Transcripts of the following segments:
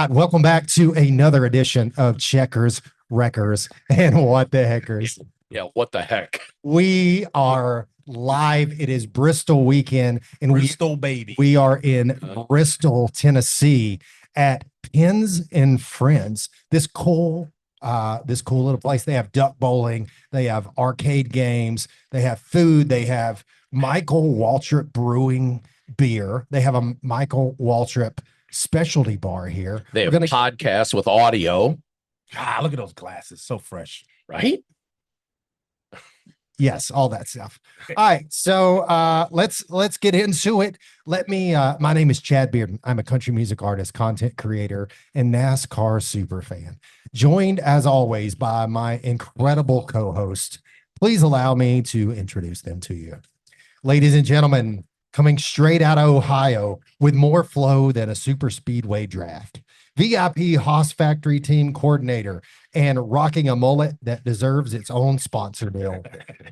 right, welcome back to another edition of Checkers, Wreckers, and What the Heckers. Yeah, what the heck? We are live. It is Bristol weekend, and Bristol, baby. we are in Bristol, Tennessee at Pins and Friends. This cool little place. They have duck bowling, they have arcade games, they have food, they have Michael Waltrip Brewing beer, they have a Michael Waltrip specialty bar here. They have podcasts with audio. God, look at those glasses. So fresh. Right? Yes, all that stuff. All right, so let's get into it. My name is Chad Bearden. I'm a country music artist, content creator, and NASCAR super fan. Joined as always by my incredible co-host. Please allow me to introduce them to you. Ladies and gentlemen, coming straight out of Ohio with more flow than a super speedway draft. VIP Haas Factory team coordinator and rocking a mullet that deserves its own sponsor bill.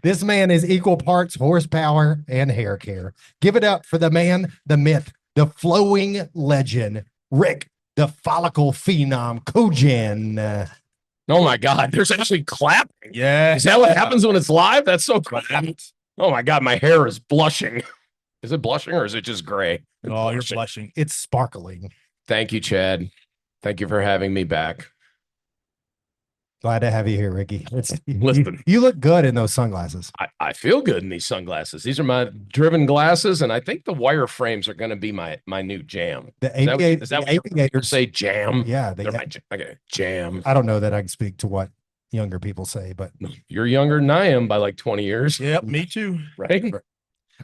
This man is equal parts horsepower and hair care. Give it up for the man, the myth, the flowing legend, Rick, the follicle phenom, Kojen. Oh my God, there's actually clapping. Yeah. Is that what happens when it's live? That's so cool. Oh my God, my hair is blushing. Is it blushing or is it just gray? Oh, you're blushing. It's sparkling. Thank you, Chad. Thank you for having me back. Glad to have you here, Ricky. Listen. You look good in those sunglasses. I feel good in these sunglasses. These are my driven glasses, and I think the wire frames are going to be my new jam. The Is that what aviators say jam? Yeah, Okay, jam. I don't know that I can speak to what younger people say, but You're younger than I am by like 20 years. Yep, me too. Right?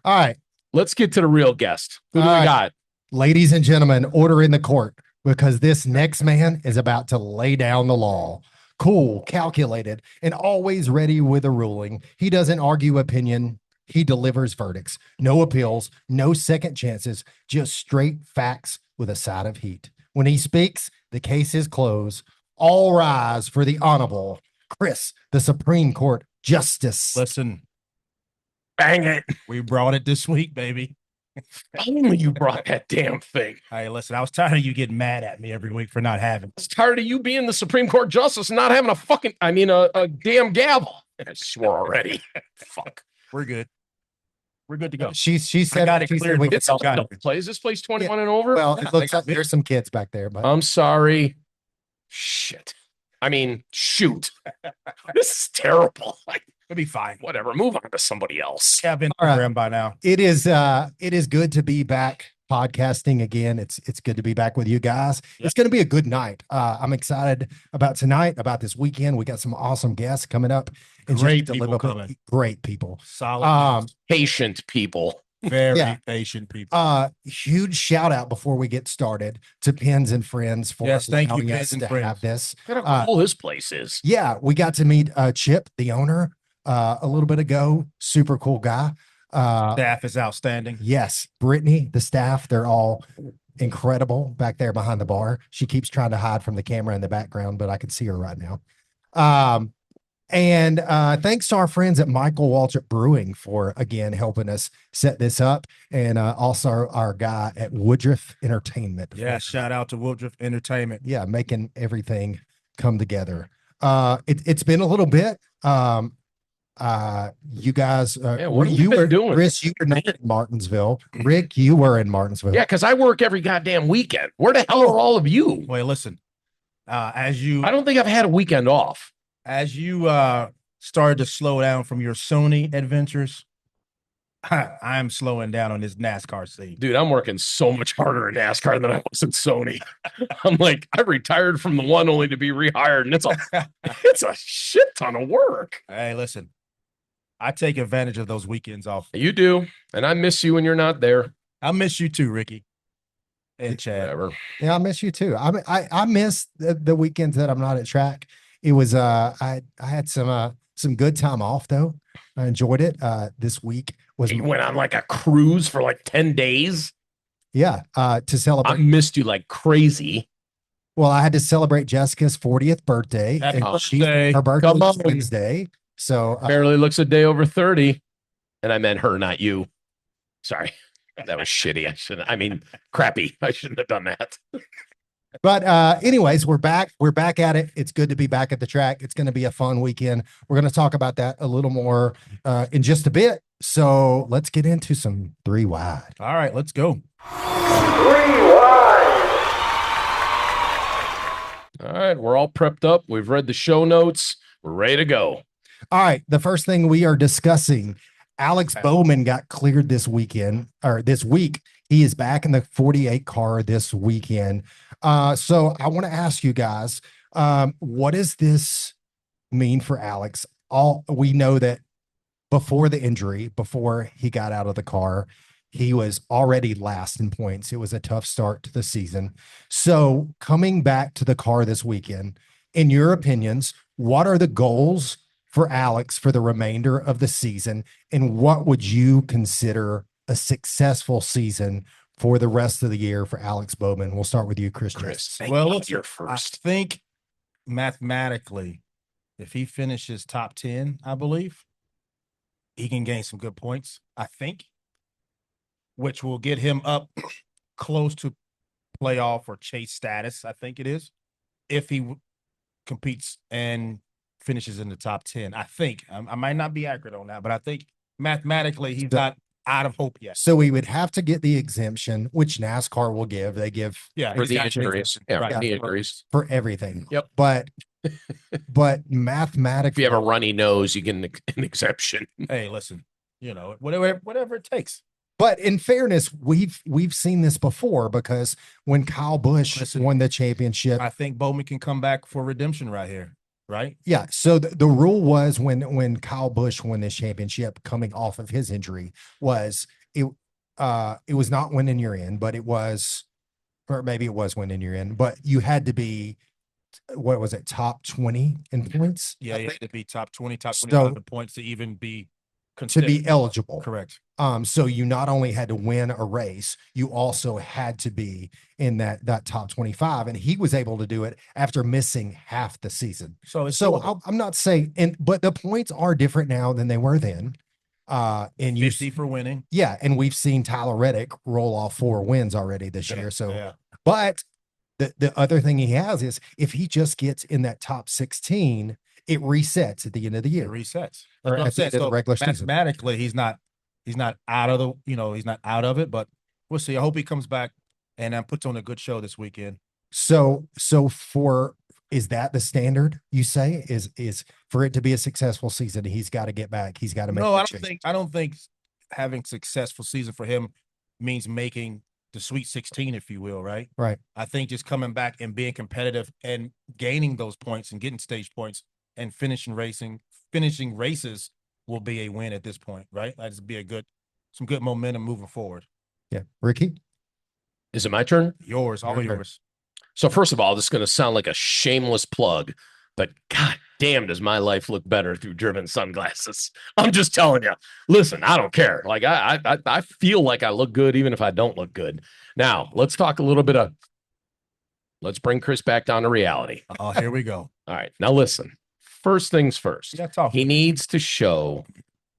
all right. Let's get to the real guest. Who do All we right. got? Ladies and gentlemen, order in the court because this next man is about to lay down the law. Cool, calculated, and always ready with a ruling. He doesn't argue opinion. He delivers verdicts. No appeals, no second chances, just straight facts with a side of heat. When he speaks, the case is closed. All rise for the Honorable Chris, the Supreme Court Justice. Listen, Bang it. we brought it this week, baby. Only you brought that damn thing. Hey, listen, I was tired of you getting mad at me every week for not having I was tired of you being the Supreme Court Justice and not having a damn gavel. I swore already. Fuck. We're good. We're good to go. She said, got it she said cleared. we It's adult play. Is this place 21 and over? well, it looks like there's some kids back there, but I'm sorry. Shit. Shoot. This is terrible. Like, It'll be fine. whatever. Move on to somebody else. I've been All right. programmed by now. it is good to be back podcasting again. It's good to be back with you guys. Yeah. It's going to be a good night. I'm excited about tonight, about this weekend. We got some awesome guests coming up. And Great just people deliver- coming. Great people. Solid. Patient people. Very yeah. patient people. Huge shout out before we get started to Pins and Friends for Yes, thank you, allowing Pins us and to Friends. have this. Look at how cool this place is. Yeah, we got to meet Chip, the owner, a little bit ago. Super cool guy. Staff is outstanding. Yes, Brittany, the staff, they're all incredible back there behind the bar. She keeps trying to hide from the camera in the background, but I can see her right now. And thanks to our friends at Michael Waltrip Brewing for again helping us set this up, and also our guy at Woodruff Entertainment. Yeah, shout out to Woodruff Entertainment. Yeah, making everything come together. It's been a little bit. You guys, what have you you been were doing? Chris, you were not in Martinsville. Rick, you were in Martinsville. Yeah, because I work every goddamn weekend. Where the hell are all of you? Wait, listen. As you I don't think I've had a weekend off. started to slow down from your Sony adventures, I'm slowing down on this NASCAR scene. Dude, I'm working so much harder in NASCAR than I was in Sony. I'm like, I retired from the one only to be rehired, and it's a shit ton of work. Hey, listen, I take advantage of those weekends off. You do, and I miss you when you're not there. I miss you too, Ricky and Chad. Whatever. Yeah, I miss you too. I miss the weekends that I'm not at track. It was I had some good time off though. I enjoyed it. This week was You went on like a cruise for like 10 days. to I celebrate. missed you like crazy. Well, I had to celebrate Jessica's 40th birthday. Happy and birthday. her birthday Come was on. Wednesday. So Barely looks a day over 30. And I meant her, not you. Sorry. That was shitty. Crappy. I shouldn't have done that. But anyways, we're back. We're back at it. It's good to be back at the track. It's going to be a fun weekend. We're going to talk about that a little more in just a bit. So let's get into some 3 wide. All right, let's go. All right, we're all prepped up. We've read the show notes. We're ready to go. All right. The first thing we are discussing, Alex Bowman got cleared this weekend or this week. He is back in the 48 car this weekend. So I want to ask you guys, what does this mean for Alex? We know that before the injury, before he got out of the car, he was already last in points. It was a tough start to the season. So coming back to the car this weekend, in your opinions, what are the goals for Alex for the remainder of the season? And what would you consider a successful season for the rest of the year for Alex Bowman? We'll start with you, Chris. Well, look, you're I first. think mathematically, if he finishes top 10, I believe, he can gain some good points, I think, which will get him up close to playoff or chase status, I think it is, if he competes and finishes in the top 10. I think. I might not be accurate on that, but I think mathematically he's not out of hope yet. So we would have to get the exemption, which NASCAR will give. They give For he's the got the injuries. exemption. Yeah, Right. for the injuries. for everything. Yep. But mathematically, If you have a runny nose, you get an exception. Hey, listen, whatever it takes. but in fairness, we've seen this before because when Kyle Busch Listen, won the championship, I think Bowman can come back for redemption right here, right? yeah. So the rule was when Kyle Busch won this championship, coming off of his injury, was it was not winning your in, but it was, or maybe it was winning your in, but you had to be, what was it, top 20 in points? Yeah, you have to be top 20, top So- 25 in points to even be To considered. be eligible. Correct. So you not only had to win a race, you also had to be in that top 25. And he was able to do it after missing half the season. So it's So I'm not saying, but the points are different now than they were then. And you 50 for winning. yeah, and we've seen Tyler Reddick roll off 4 wins already this year. So, yeah. but the other thing he has is if he just gets in that top 16, it resets at the end of the It year. resets. Or That's what I'm at the saying. end of the So regular season. mathematically, he's not out of he's not out of it, but we'll see. I hope he comes back and puts on a good show this weekend. So is that the standard you say is for it to be a successful season? He's got to get back. He's got to make. No, that change. I don't think having successful season for him means making the Sweet 16, if you will, right? Right. I think just coming back and being competitive and gaining those points and getting stage points and finishing races will be a win at this point, right? That'd be some good momentum moving forward. Yeah, Ricky. Is it my turn? Yours, all Your turn. yours. So first of all, this is going to sound like a shameless plug, but god damn, does my life look better through driven sunglasses? I'm just telling you. Listen, I don't care. Like I feel like I look good even if I don't look good. Now let's talk a little bit of. Let's bring Chris back down to reality. Oh, here we go. All right, now listen. First things first. Yeah, talk. He needs to show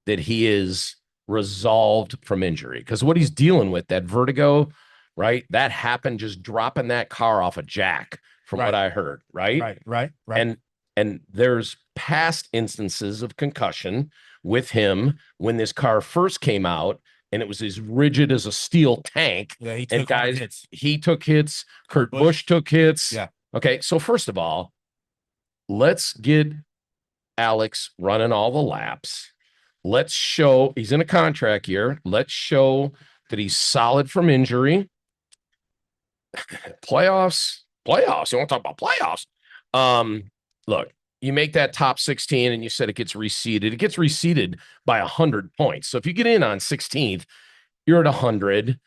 that he is resolved from injury because what he's dealing with, that vertigo, right? That happened just dropping that car off a jack, from what I heard, right? Right. And there's past instances of concussion with him when this car first came out, and it was as rigid as a steel tank. Yeah, he And took guys, hits. he took hits. Kurt Busch took hits. Yeah. Okay, so first of all, let's get Alex running all the laps. Let's show he's in a contract year. Let's show that he's solid from injury. Playoffs. You want to talk about playoffs? Look, you make that top 16 and you said it gets reseeded. It gets reseeded by 100 points. So if you get in on 16th, you're at 100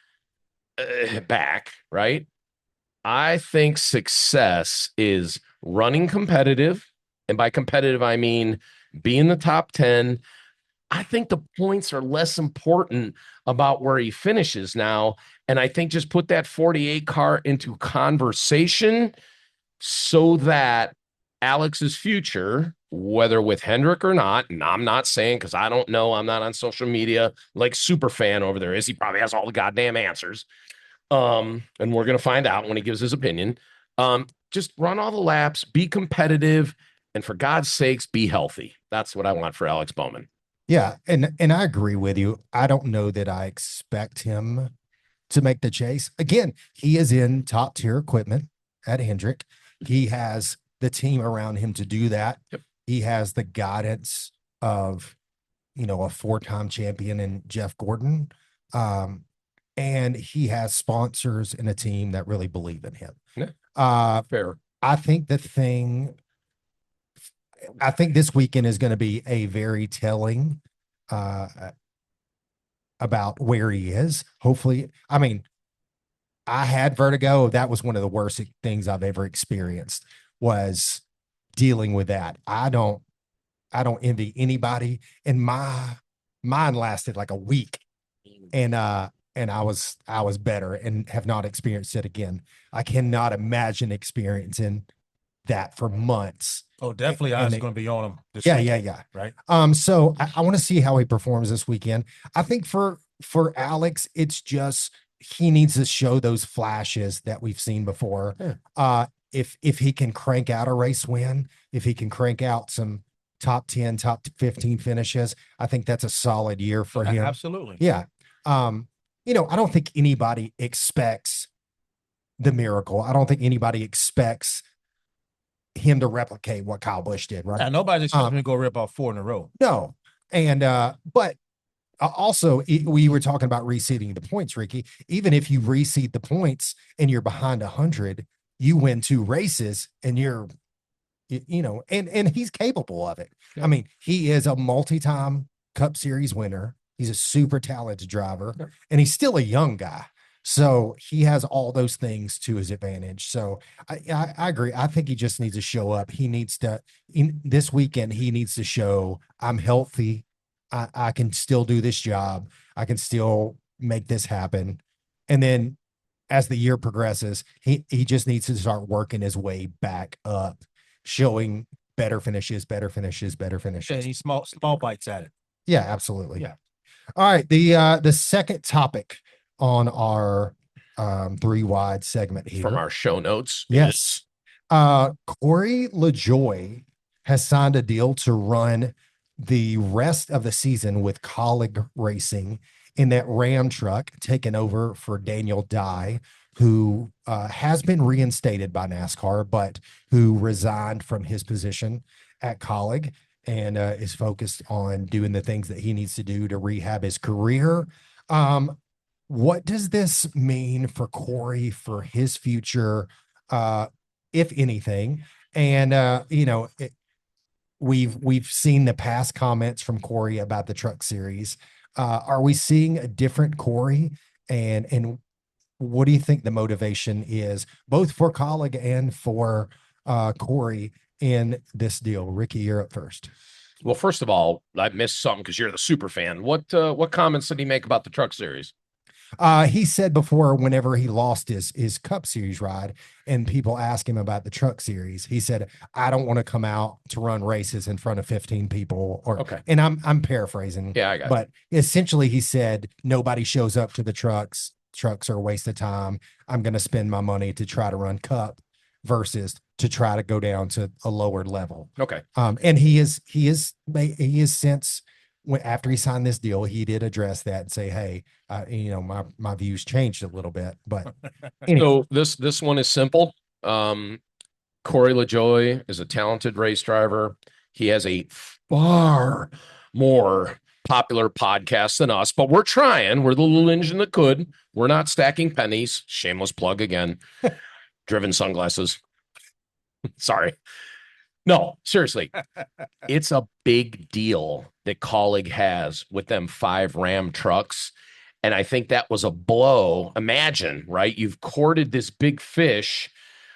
back, right? I think success is running competitive. And by competitive, I mean be in the top 10. I think the points are less important about where he finishes now. And I think just put that 48 car into conversation so that Alex's future, whether with Hendrick or not, and I'm not saying because I don't know, I'm not on social media like super fan over there is. He probably has all the goddamn answers. And we're going to find out when he gives his opinion. Just run all the laps, be competitive, and for God's sakes, be healthy. That's what I want for Alex Bowman. Yeah, and I agree with you. I don't know that I expect him to make the chase. Again, he is in top tier equipment at Hendrick. He has the team around him to do that. Yep. He has the guidance of, a 4-time champion in Jeff Gordon. And he has sponsors and a team that really believe in him. Yeah. Fair. I think this weekend is going to be a very telling about where he is. Hopefully, I mean, I had vertigo. That was one of the worst things I've ever experienced, was dealing with that. I don't envy anybody. And mine lasted like a week. And I was better and have not experienced it again. I cannot imagine experiencing that for months. Oh, definitely. I was going to be on him. Yeah. Right. So I want to see how he performs this weekend. I think for Alex, it's just, he needs to show those flashes that we've seen before. Yeah. If he can crank out a race win, if he can crank out some top 10, top 15 finishes, I think that's a solid year for him. Absolutely. Yeah. I don't think anybody expects the miracle. I don't think anybody expects him to replicate what Kyle Busch did, right? Yeah, nobody's expecting him to go rip off 4 in a row. No. And but also, we were talking about reseeding the points, Ricky. Even if you reseed the points and you're behind 100, you win 2 races and you're, and he's capable of it. Yeah. I mean, he is a multi-time Cup Series winner. He's a super talented driver, and he's still a young guy. So he has all those things to his advantage. So I agree. I think he just needs to show up. He needs to, this weekend, he needs to show, I'm healthy. I can still do this job. I can still make this happen. And then as the year progresses, he just needs to start working his way back up, showing better finishes. And he's small bites at it. Yeah, absolutely. Yeah. All right. The second topic on our 3 wide segment here From our show notes. Yes. Corey LaJoie has signed a deal to run the rest of the season with Colleague Racing in that Ram truck, taken over for Daniel Dye, who has been reinstated by NASCAR, but who resigned from his position at Colleague and is focused on doing the things that he needs to do to rehab his career. What does this mean for Corey, for his future, if anything? And we've seen the past comments from Corey about the Truck Series. Are we seeing a different Corey? And what do you think the motivation is, both for Colleague and for Corey in this deal? Ricky, you're up first. Well, first of all, I missed something because you're the super fan. What comments did he make about the Truck Series? He said before, whenever he lost his Cup Series ride and people asked him about the Truck Series, he said, I don't want to come out to run races in front of 15 people. Okay. And I'm paraphrasing. Yeah, I got it. But essentially he said, nobody shows up to the trucks. Trucks are a waste of time. I'm going to spend my money to try to run Cup versus to try to go down to a lower level. Okay. And he is since, after he signed this deal, he did address that and say, hey, my views changed a little bit, but anyway. So this one is simple. Corey LaJoie is a talented race driver. He has a far more popular podcast than us, but we're trying. We're the little engine that could. We're not stacking pennies. Shameless plug again. Driven sunglasses. Sorry. No, seriously. It's a big deal that Colleague has with them 5 Ram trucks. And I think that was a blow. Imagine, right? You've courted this big fish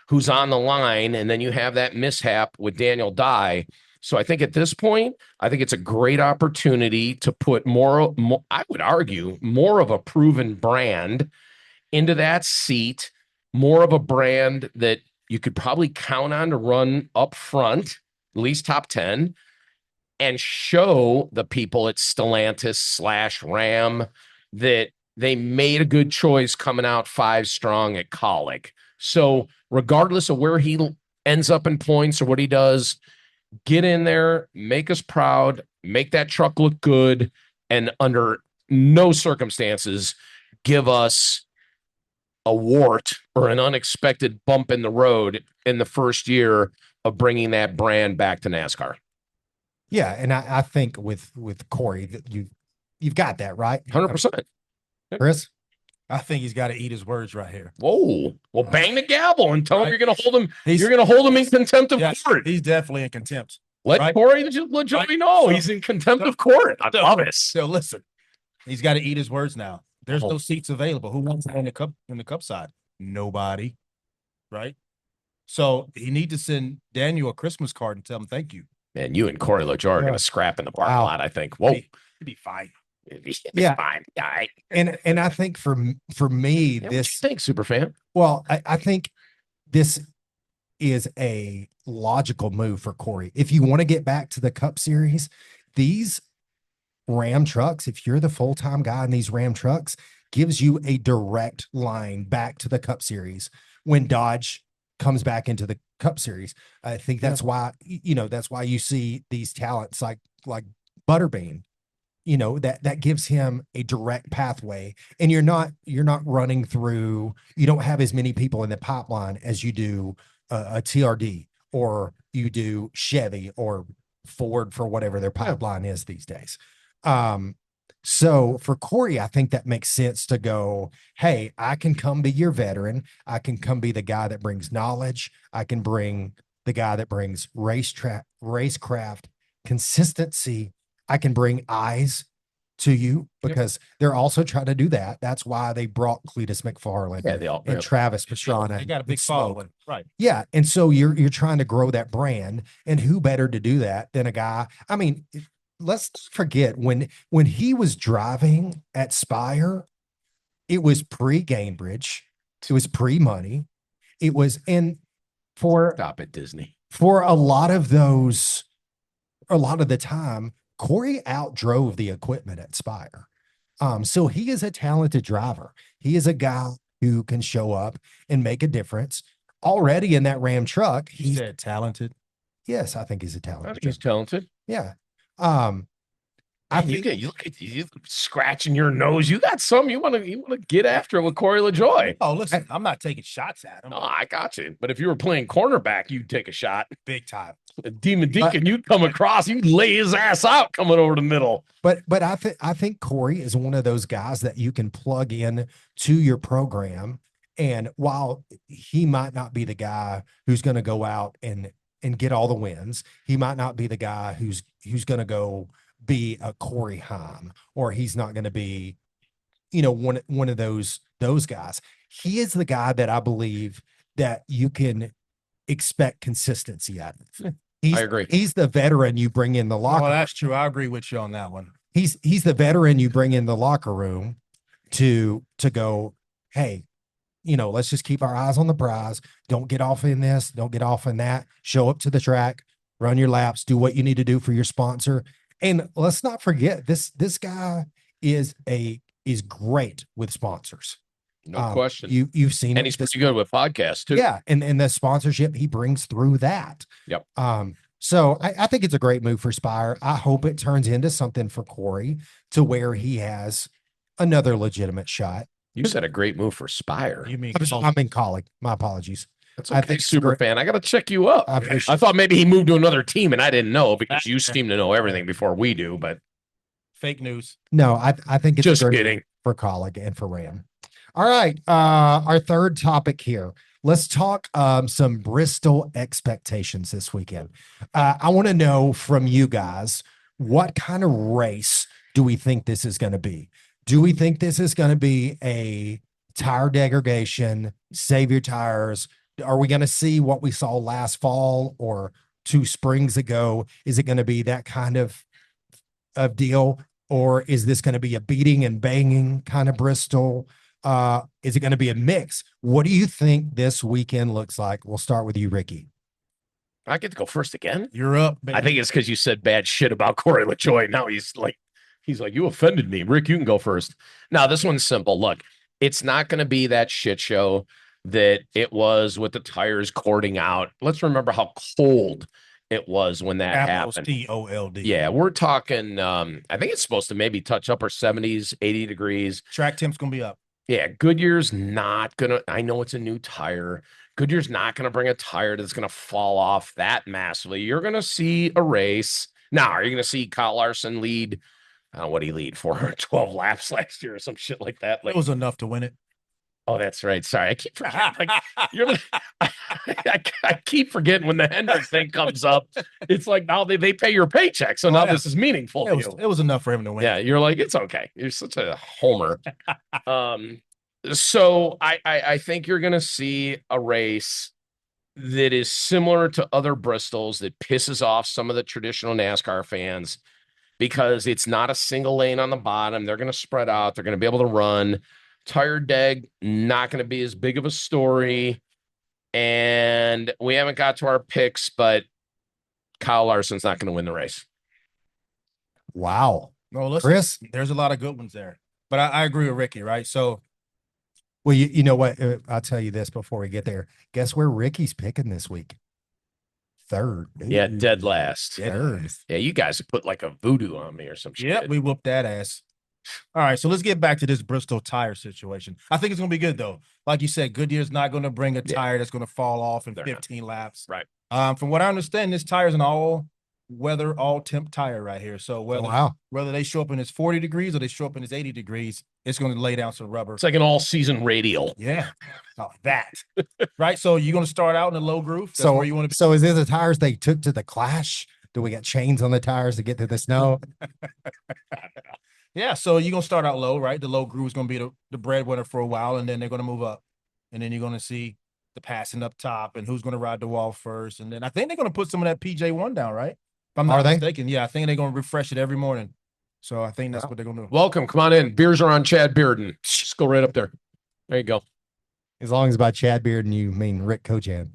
who's on the line, and then you have that mishap with Daniel Dye. So I think at this point, I think it's a great opportunity to put more, I would argue, more of a proven brand into that seat, more of a brand that you could probably count on to run up front, at least top 10, and show the people at Stellantis/Ram that they made a good choice coming out 5 strong at Colleague. So regardless of where he ends up in points or what he does, get in there, make us proud, make that truck look good, and under no circumstances give us a wart or an unexpected bump in the road in the first year of bringing that brand back to NASCAR. Yeah, and I think with Corey that you've got that right, 100%. Chris. I think he's got to eat his words right here. Whoa! Well, bang the gavel and tell him you're going to hold him. He's- You're going to hold him in contempt of Yes, court. he's definitely in contempt. Let right. Corey let Joey know he's in contempt of court. I love it. So listen, he's got to eat his words now. There's Oh. no seats available. Who wants it in the cup side? Nobody. Right. So he need to send Daniel a Christmas card and tell him thank you. Man, you and Corey LaJoie are going to scrap in the parking Wow. lot, I think. Whoa. He'd be fine. It'd be Yeah. fine. All right. And I think for me, Yeah, this what you think, Superfan? well, I think this is a logical move for Corey. If you want to get back to the Cup Series, these Ram trucks, if you're the full-time guy in these Ram trucks, gives you a direct line back to the Cup Series when Dodge comes back into the Cup Series. I think that's why, that's why you see these talents like Butterbean, that gives him a direct pathway, and you're not running through, you don't have as many people in the pipeline as you do a TRD or you do Chevy or Ford for whatever their pipeline is these days. So for Corey, I think that makes sense to go, hey, I can come be your veteran. I can come be the guy that brings knowledge. I can bring the guy that brings racecraft, consistency. I can bring eyes to you because they're also trying to do that. That's why they brought Cletus McFarland and Travis Pastrana. They got a big following. Right. Yeah. And so you're trying to grow that brand, and who better to do that than a guy? I mean, let's not forget when he was driving at Spire, it was pre-Gainbridge, it was pre-money, it was Stop it, Disney. For a lot of the time, Corey outdrove the equipment at Spire. So he is a talented driver. He is a guy who can show up and make a difference. Already in that Ram truck, He said talented. yes, I think he's a I talented. think he's talented. Yeah. I think you look at you scratching your nose. You got some. You want to get after it with Corey LaJoie. Oh, listen, I'm not taking shots at him. No, I got you. But if you were playing cornerback, you'd take a shot. Big time. Demon Deacon, you'd come across, you'd lay his ass out coming over the middle. But I think Corey is one of those guys that you can plug in to your program. And while he might not be the guy who's going to go out and get all the wins, he might not be the guy who's going to go be a Corey Haim, or he's not going to be, one of those guys. He is the guy that I believe that you can expect consistency out of. I agree. He's the veteran you bring in the locker. Well, that's true. I agree with you on that one. He's the veteran you bring in the locker room to go, hey, let's just keep our eyes on the prize. Don't get off in this. Don't get off in that. Show up to the track, run your laps, do what you need to do for your sponsor. And let's not forget this guy is great with sponsors. No question. You've seen and he's pretty good with podcasts too. Yeah. And the sponsorship he brings through that. Yep. So I think it's a great move for Spire. I hope it turns into something for Corey to where he has another legitimate shot. You said a great move for Spire. You mean I'm in Colic. My apologies. That's I okay, think super fan. I got to check you up. I appreciate I thought maybe he moved to another team and I didn't know because you seem to know everything before we do, but fake news? No, I think it's just a great kidding. for Colic and for Ram. All right. Our third topic here. Let's talk some Bristol expectations this weekend. I want to know from you guys, what kind of race do we think this is going to be? Do we think this is going to be a tire degradation, save your tires? Are we going to see what we saw last fall or 2 springs ago? Is it going to be that kind of deal? Or is this going to be a beating and banging kind of Bristol? Is it going to be a mix? What do you think this weekend looks like? We'll start with you, Ricky. I get to go first again. You're up, baby. I think it's because you said bad shit about Corey LaJoie. Now he's like, you offended me. Rick, you can go first. Now, this one's simple. Look, it's not going to be that shit show that it was with the tires cording out. Let's remember how cold it was when that happened. Cold. Yeah, we're talking I think it's supposed to maybe touch upper 70s, 80 degrees. Track temp's gonna be up. Yeah, Goodyear's not gonna, I know it's a new tire. Goodyear's not gonna bring a tire that's gonna fall off that massively. You're gonna see a race. Now, are you gonna see Kyle Larson lead? What did he lead for? 12 laps last year or some shit like that. Like, It was enough to win it. oh, that's right. Sorry, I keep forgetting. Like, you're like, I keep forgetting when the Hendricks thing comes up. It's like now they pay your paycheck, so now this is meaningful to you. It was enough for him to win. Yeah, you're like, it's okay. You're such a homer. So I think you're gonna see a race that is similar to other Bristols that pisses off some of the traditional NASCAR fans because it's not a single lane on the bottom. They're gonna spread out. They're gonna be able to run. Tire deg, not going to be as big of a story. And we haven't got to our picks, but Kyle Larson's not going to win the race. Wow. No, listen, Chris? There's a lot of good ones there. But I agree with Ricky, right? So, well, you know what? I'll tell you this before we get there. Guess where Ricky's picking this week? Third. Yeah, dead last. Third. Yeah, you guys have put like a voodoo on me or some shit. Yeah, we whooped that ass. All right, so let's get back to this Bristol tire situation. I think it's going to be good, though. Like you said, Goodyear's not going to bring a tire that's going to fall off in 15 laps. Right. From what I understand, this tire is an all-weather, all-temp tire right here. So whether they show up in its 40 degrees or they show up in its 80 degrees, it's going to lay down some rubber. It's like an all-season radial. Yeah, that. Right, so you're going to start out in the low groove. That's where you want to be. So is it the tires they took to the Clash? Do we got chains on the tires to get to the snow? Yeah, so you're going to start out low, right? The low groove is going to be the breadwinner for a while, and then they're going to move up. And then you're going to see the passing up top and who's going to ride the wall first. And then I think they're going to put some of that PJ1 down, right? If I'm not mistaken. Yeah, I think they're going to refresh it every morning. So I think that's what they're going to do. Welcome. Come on in. Beers are on Chad Bearden. Just go right up there. There you go. As long as by Chad Bearden, you mean Rick Kochan.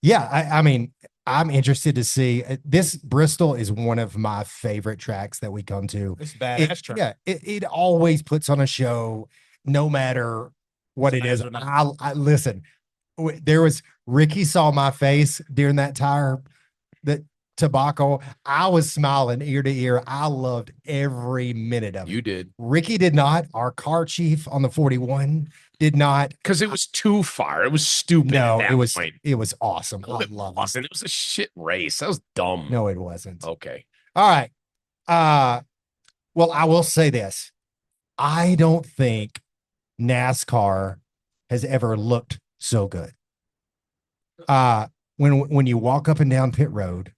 Yeah, I mean, I'm interested to see this. Bristol is one of my favorite tracks that we come to. It's badass track. Yeah, it always puts on a show, no matter what it is. I listen. There was Ricky saw my face during that that tobacco. I was smiling ear to ear. I loved every minute of it. You did. Ricky did not. Our car chief on the 41 did not, because it was too far. It was stupid. No, at that point. It was awesome. I love it. It was a shit race. That was dumb. No, it wasn't. Okay. All right. Well, I will say this. I don't think NASCAR has ever looked so good. When you walk up and down pit road,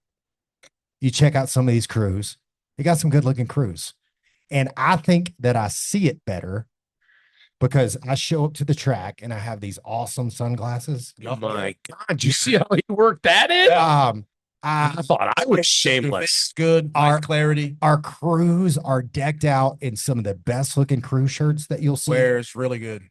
you check out some of these crews. They got some good looking crews. And I think that I see it better because I show up to the track and I have these awesome sunglasses. Oh my God. You see how he worked that in? I thought I was shameless. Good. Our clarity. Our crews are decked out in some of the best looking crew shirts that you'll see. Wears really good.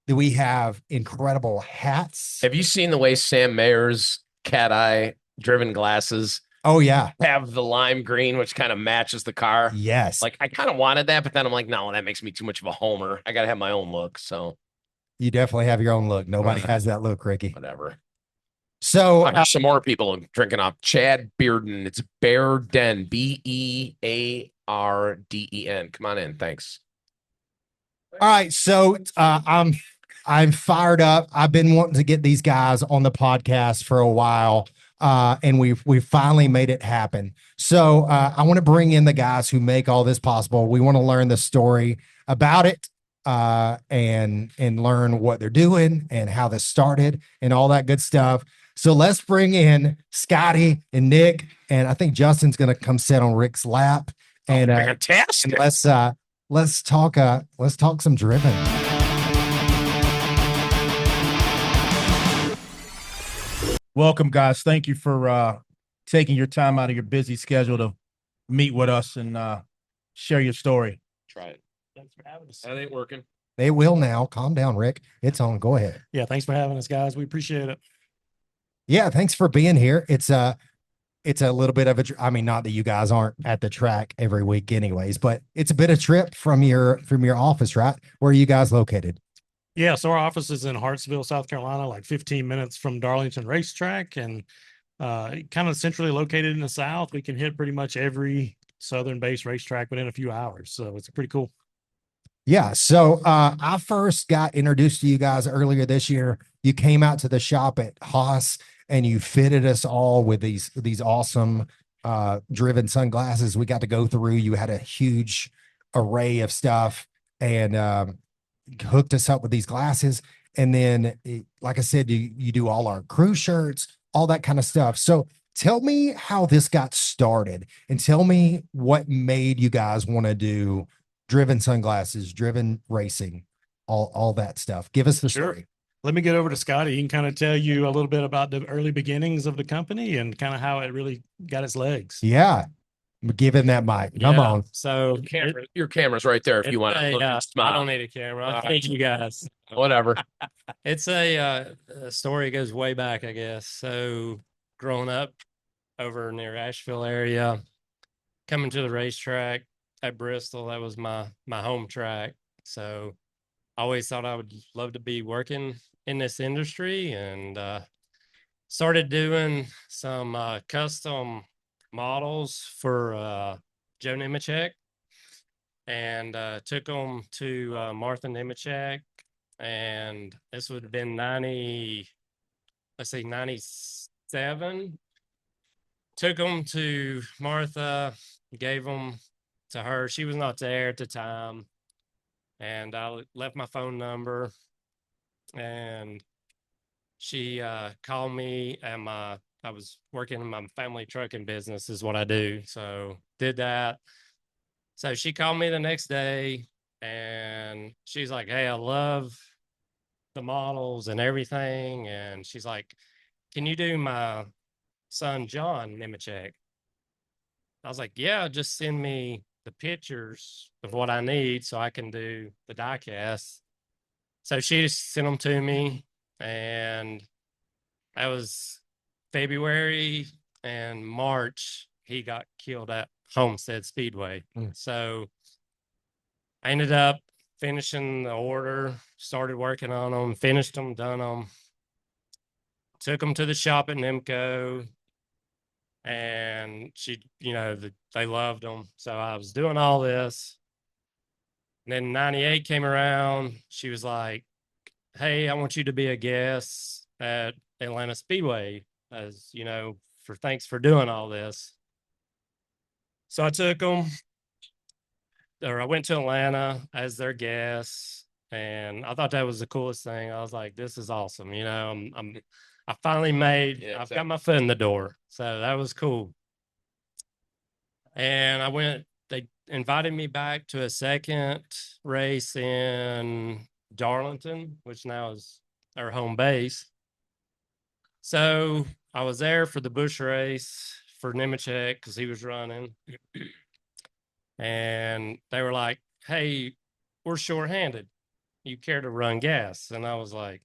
We have incredible hats. Have you seen the way Sam Mayer's cat eye driven glasses? Oh yeah. Have the lime green, which kind of matches the car. Yes. Like I kind of wanted that, but then I'm like, no, that makes me too much of a homer. I got to have my own look. So you definitely have your own look. Nobody has that look, Ricky. Whatever. So some more people drinking off Chad Bearden. It's Bearden, Bearden. Come on in. Thanks. All right. So I'm fired up. I've been wanting to get these guys on the podcast for a while. And we've finally made it happen. So I want to bring in the guys who make all this possible. We want to learn the story about it and learn what they're doing and how this started and all that good stuff. So let's bring in Scotty and Nick, and I think Justin's going to come sit on Rick's lap. And fantastic. And let's talk some driven. Welcome, guys. Thank you for taking your time out of your busy schedule to meet with us and share your story. Try it. Thanks for having us. That ain't working. They will now. Calm down, Rick. It's on. Go ahead. Yeah, thanks for having us, guys. We appreciate it. Yeah, thanks for being here. It's a little bit of I mean, not that you guys aren't at the track every week anyways, but it's a bit of trip from your office, right? Where are you guys located? Yeah, so our office is in Hartsville, South Carolina, like 15 minutes from Darlington Racetrack, and kind of centrally located in the South. We can hit pretty much every Southern-based racetrack within a few hours, so it's pretty cool. Yeah. So I first got introduced to you guys earlier this year. You came out to the shop at Haas and you fitted us all with these awesome driven sunglasses. We got to go through. You had a huge array of stuff and hooked us up with these glasses. And then, like I said, you do all our crew shirts, all that kind of stuff. So tell me how this got started and tell me what made you guys want to do driven sunglasses, driven racing, all that stuff. Give us the Sure. story. Let me get over to Scotty. He can kind of tell you a little bit about the early beginnings of the company and kind of how it really got its legs. Yeah. Give him that mic. Come on. So Your camera's right there if you want to I look and I smile. don't need a camera. I need you guys. Whatever. It's a story goes way back, I guess. So growing up over near Asheville area, coming to the racetrack at Bristol, that was my home track. So I always thought I would love to be working in this industry, and started doing some custom models for Joe Nemechek, and took them to Martha Nemechek, and this would have been 97. Took them to Martha, gave them to her. She was not there at the time, and I left my phone number, and she called me at I was working in my family trucking business is what I do. So did that. So she called me the next day and she's like, "Hey, I love the models and everything." And she's like, "Can you do my son, John Nemechek?" I was like, "Yeah, just send me the pictures of what I need so I can do the die cast." So she just sent them to me, and that was February, and March he got killed at Homestead Speedway. So I ended up finishing the order, started working on them, finished them, done them, took them to the shop at Nemco, and they loved them. So I was doing all this. And then 98 came around. She was like, "Hey, I want you to be a guest at Atlanta Speedway, as thanks for doing all this." So I took them, or I went to Atlanta as their guest, and I thought that was the coolest thing. I was like, "This is awesome." I finally I've got my foot in the door. So that was cool. And I went, they invited me back to a second race in Darlington, which now is our home base. So I was there for the Bush race for Nemechek because he was running. And they were like, "Hey, we're shorthanded. You care to run gas?" And I was like,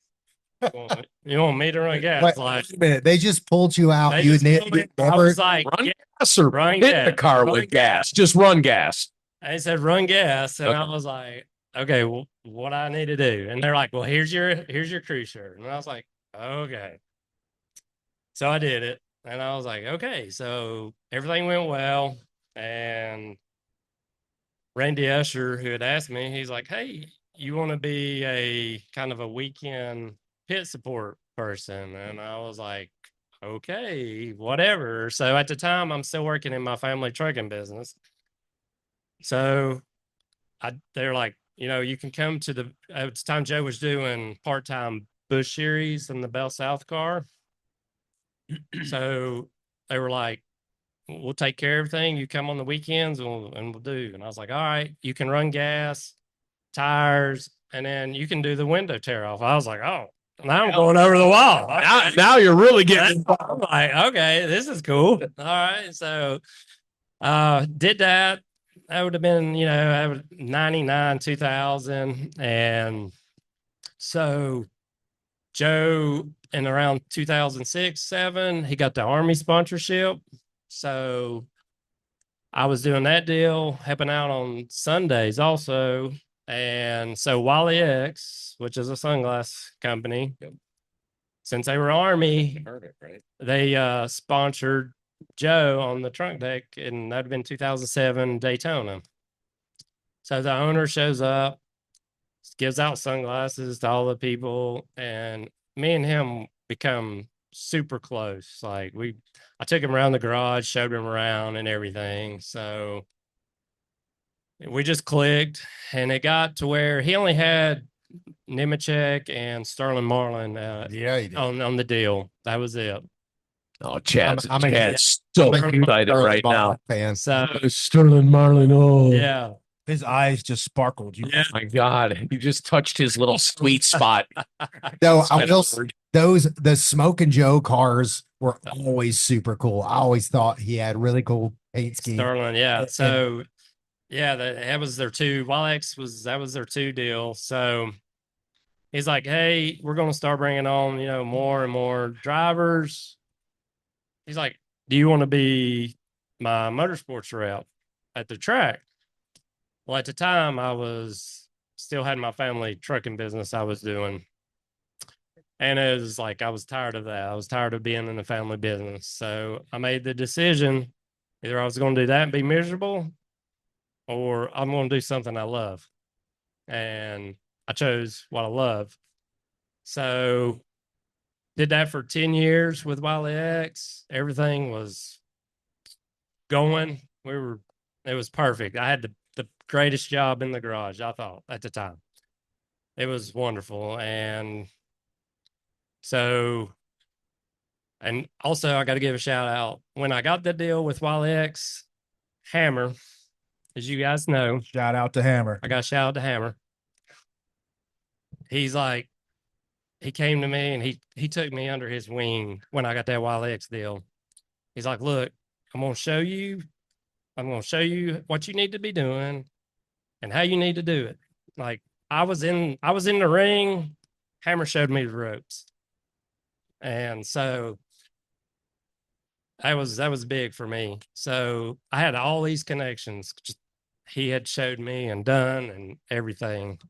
"You want me to run gas?" Wait a minute. They just pulled you out. They You just told me- I was like, Run "Yeah." gas or Run hit the gas. car Run with gas. Just run gas. I said, "Run gas." And I Okay. was like, "Okay, well, what I need to do?" And they're like, "Well, here's your crew shirt." And I was like, "Okay." So I did it. And I was like, "Okay." So everything went well. And Randy Usher, who had asked me, he's like, "Hey, you want to be a kind of a weekend pit support person?" And I was like, "Okay, whatever." So at the time, I'm still working in my family trucking business. So they're like, "You can come to at the time Joe was doing part-time Bush series in the Bell South car." So they were like, "We'll take care of everything. You come on the weekends and we'll do." And I was like, "All right, you can run gas, tires, and then you can do the window tear off." I was like, "Oh, now I'm going over the wall." Now you're really getting I'm like, "Okay, this is cool." All right. So did that. That would have been, 99, 2000. And so Joe in around 2006, 7, he got the Army sponsorship. So I was doing that deal, helping out on Sundays also. And so Wally X, which is a sunglass company, since they were Army, Heard it, right? they sponsored Joe on the trunk deck, and that'd been 2007 Daytona. So the owner shows up, gives out sunglasses to all the people, and me and him become super close. Like I took him around the garage, showed him around and everything. So we just clicked, and it got to where he only had Nemechek and Sterling Marlin Yeah, he did. on the deal. That was it. Oh, Chad's I'm a- so I'm a excited Sterling right now. Marlin fan. So Sterling Marlin. Oh, yeah, His eyes just sparkled. Yeah. my God. You just touched his little sweet spot. Though I Sweat will, word. the Smoke and Joe cars were always super cool. I always thought he had really cool paint scheme. Sterling. Yeah. And- So yeah, that was their two. Wilex was their two deal. So he's like, hey, we're going to start bringing on, more and more drivers. He's like, do you want to be my motorsports rep at the track? Well, at the time, I was still had my family trucking business I was doing. And it was like, I was tired of that. I was tired of being in the family business. So I made the decision either I was going to do that and be miserable, or I'm going to do something I love. And I chose what I love. So did that for 10 years with Wiley X. Everything was going. It was perfect. I had the greatest job in the garage, I thought, at the time. It was wonderful. And so, and also I got to give a shout out. When I got the deal with Wiley X, Hammer, as you guys know, Shout out to Hammer. I got to shout out to Hammer. He's like, he came to me and he took me under his wing when I got that Wiley X deal. He's like, look, I'm going to show you what you need to be doing and how you need to do it. Like I was in the ring, Hammer showed me the ropes. And so that was big for me. So I had all these connections he had showed me and done and everything.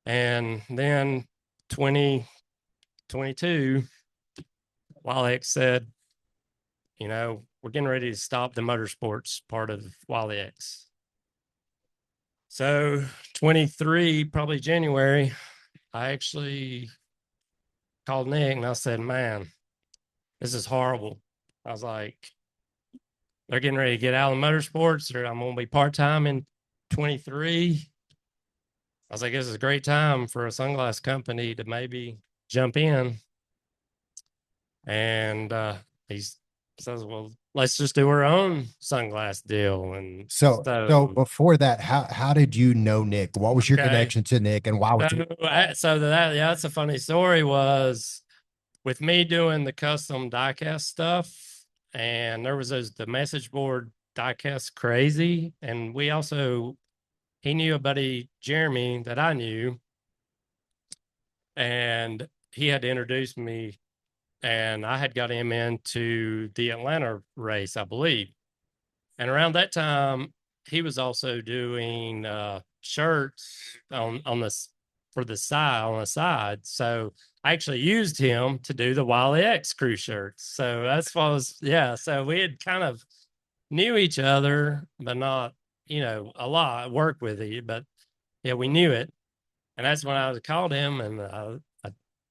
And then 2022, Walex said, we're getting ready to stop the motorsports part of Walex. So 23, probably January, I actually called Nick and I said, man, this is horrible. I was like, they're getting ready to get out of motorsports, or I'm going to be part-time in 23. I was like, this is a great time for a sunglass company to maybe jump in. And he says, well, let's just do our own sunglass deal. And So before that, how did you know Nick? What was your Okay. connection to Nick, and why was it? That's a funny story. Was with me doing the custom diecast stuff, and there was the message board diecast crazy, and he knew a buddy Jeremy that I knew, and he had to introduce me, and I had got him into the Atlanta race, I believe. And around that time, he was also doing shirts on this for the side on the side. So I actually used him to do the Wiley X crew shirts. So that's what so we had kind of knew each other, but not, a lot, worked with it, but yeah, we knew it. And that's when I called him, and I was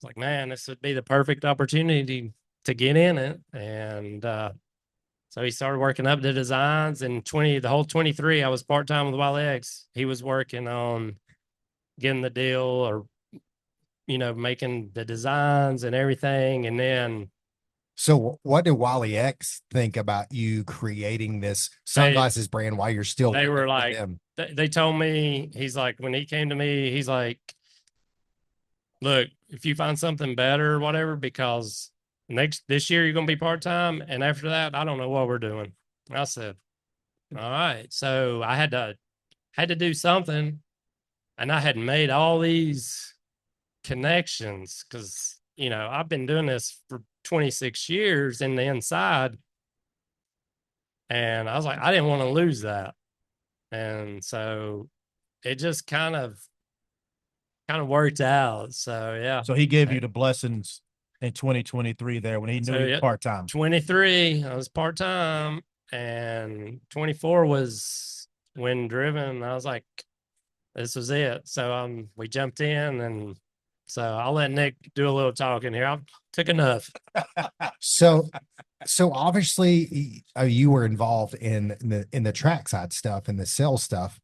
like, man, this would be the perfect opportunity to get in it. And so he started working up the designs, and the whole 23, I was part-time with Wiley X. He was working on getting the deal, or, making the designs and everything. And then So what did Wally X think about you creating this sunglasses brand while you're still? they were with like, them? they told me, he's like, when he came to me, he's like, look, if you find something better or whatever, because this year you're going to be part-time, and after that, I don't know what we're doing. I said, all right. So I had to do something, and I had made all these connections because, I've been doing this for 26 years in the inside, and I was like, I didn't want to lose that. And so it just kind of worked out. So yeah. So he gave you the blessings in 2023 there when he knew So, he was yeah, part-time. 23, I was part time, and 24 was when driven. I was like, this was it. So we jumped in, and so I'll let Nick do a little talking here. I took enough. So, so obviously you were involved in the trackside stuff and the sales stuff.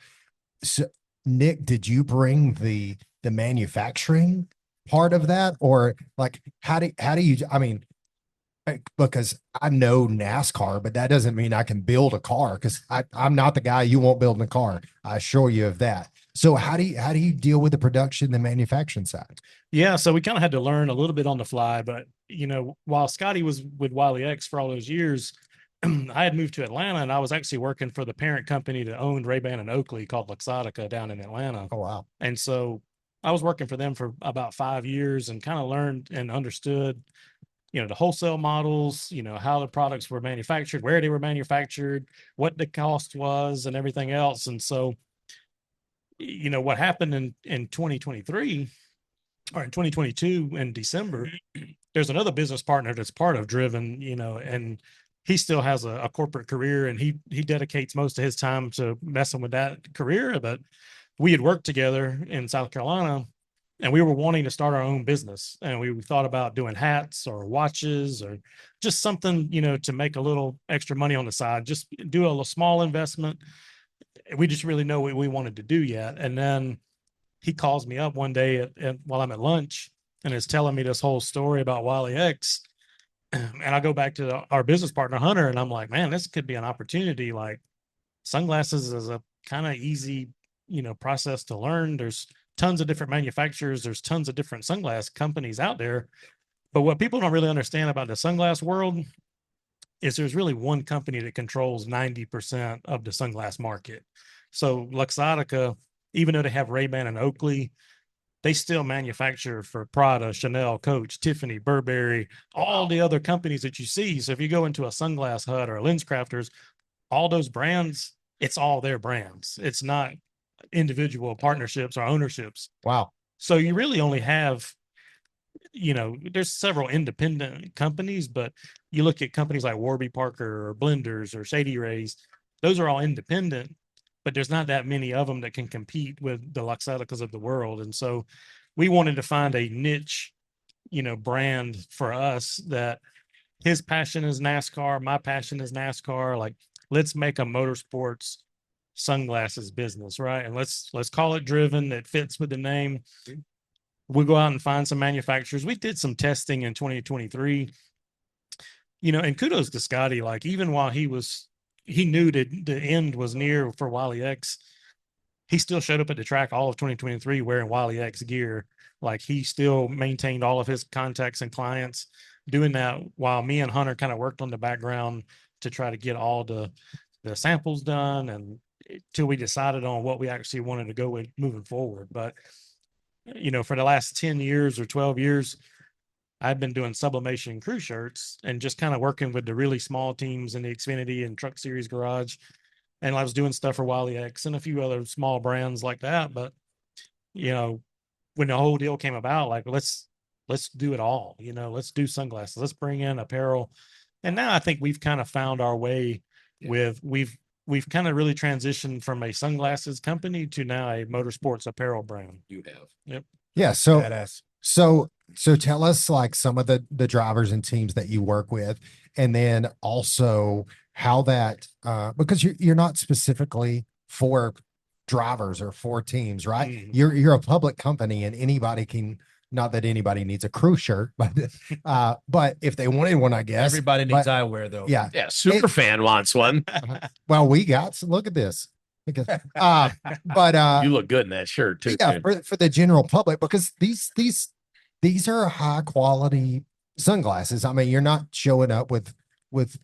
So, Nick, did you bring the manufacturing part of that, or like how do you? I mean, because I know NASCAR, but that doesn't mean I can build a car because I'm not the guy you want building a car. I assure you of that. So how do you deal with the production and manufacturing side? Yeah, so we kind of had to learn a little bit on the fly, but while Scotty was with Wiley X for all those years, I had moved to Atlanta and I was actually working for the parent company that owned Ray-Ban and Oakley called Luxottica down in Atlanta. Oh wow. And so I was working for them for about 5 years and kind of learned and understood, the wholesale models, how the products were manufactured, where they were manufactured, what the cost was and everything else. And so, what happened in 2023 or in 2022 in December, there's another business partner that's part of Driven, and he still has a corporate career and he dedicates most of his time to messing with that career. But we had worked together in South Carolina and we were wanting to start our own business. And we thought about doing hats or watches or just something, to make a little extra money on the side, just do a little small investment. We just really know what we wanted to do yet. And then he calls me up one day while I'm at lunch and is telling me this whole story about Wiley X. And I go back to our business partner, Hunter, and I'm like, man, this could be an opportunity. Like sunglasses is a kind of easy, process to learn. There's tons of different manufacturers. There's tons of different sunglass companies out there. But what people don't really understand about the sunglass world is there's really one company that controls 90% of the sunglass market. So Luxottica, even though they have Ray-Ban and Oakley, they still manufacture for Prada, Chanel, Coach, Tiffany, Burberry, all the other companies that you see. So if you go into a Sunglass Hut or a Lens Crafters, all those brands, it's all their brands. It's not individual partnerships or ownerships. Wow. So you really only have, there's several independent companies, but you look at companies like Warby Parker or Blenders or Shady Rays, those are all independent, but there's not that many of them that can compete with the Luxotticas of the world. And so we wanted to find a niche, brand for us that his passion is NASCAR, my passion is NASCAR. Like, let's make a motorsports sunglasses business, right? And let's call it Driven. That fits with the name. We go out and find some manufacturers. We did some testing in 2023, and kudos to Scotty. Like, even while he knew that the end was near for Wiley X, he still showed up at the track all of 2023 wearing Wiley X gear. Like, he still maintained all of his contacts and clients, doing that while me and Hunter kind of worked on the background to try to get all the samples done and till we decided on what we actually wanted to go with moving forward. But, for the last 10 years or 12 years, I've been doing sublimation crew shirts and just kind of working with the really small teams in the Xfinity and Truck Series garage. And I was doing stuff for Wiley X and a few other small brands like that. But, when the whole deal came about, like, let's do it all, let's do sunglasses, let's bring in apparel. And now I think we've kind of found our way with, we've kind of really transitioned from a sunglasses company to now a motorsports apparel brand. You have. Yep. Yeah. So, Badass. so tell us like some of the drivers and teams that you work with, and then also how that, because you're not specifically for drivers or for teams, right? Mhm. You're a public company and anybody can, not that anybody needs a crew shirt, but if they wanted one, I guess. Everybody needs but- eyewear though. Yeah. Yeah, super fan wants one. Well, we got, so look at this. Because, but You look good in that shirt too. yeah, dude. for the general public, because these are high quality sunglasses. I mean, you're not showing up with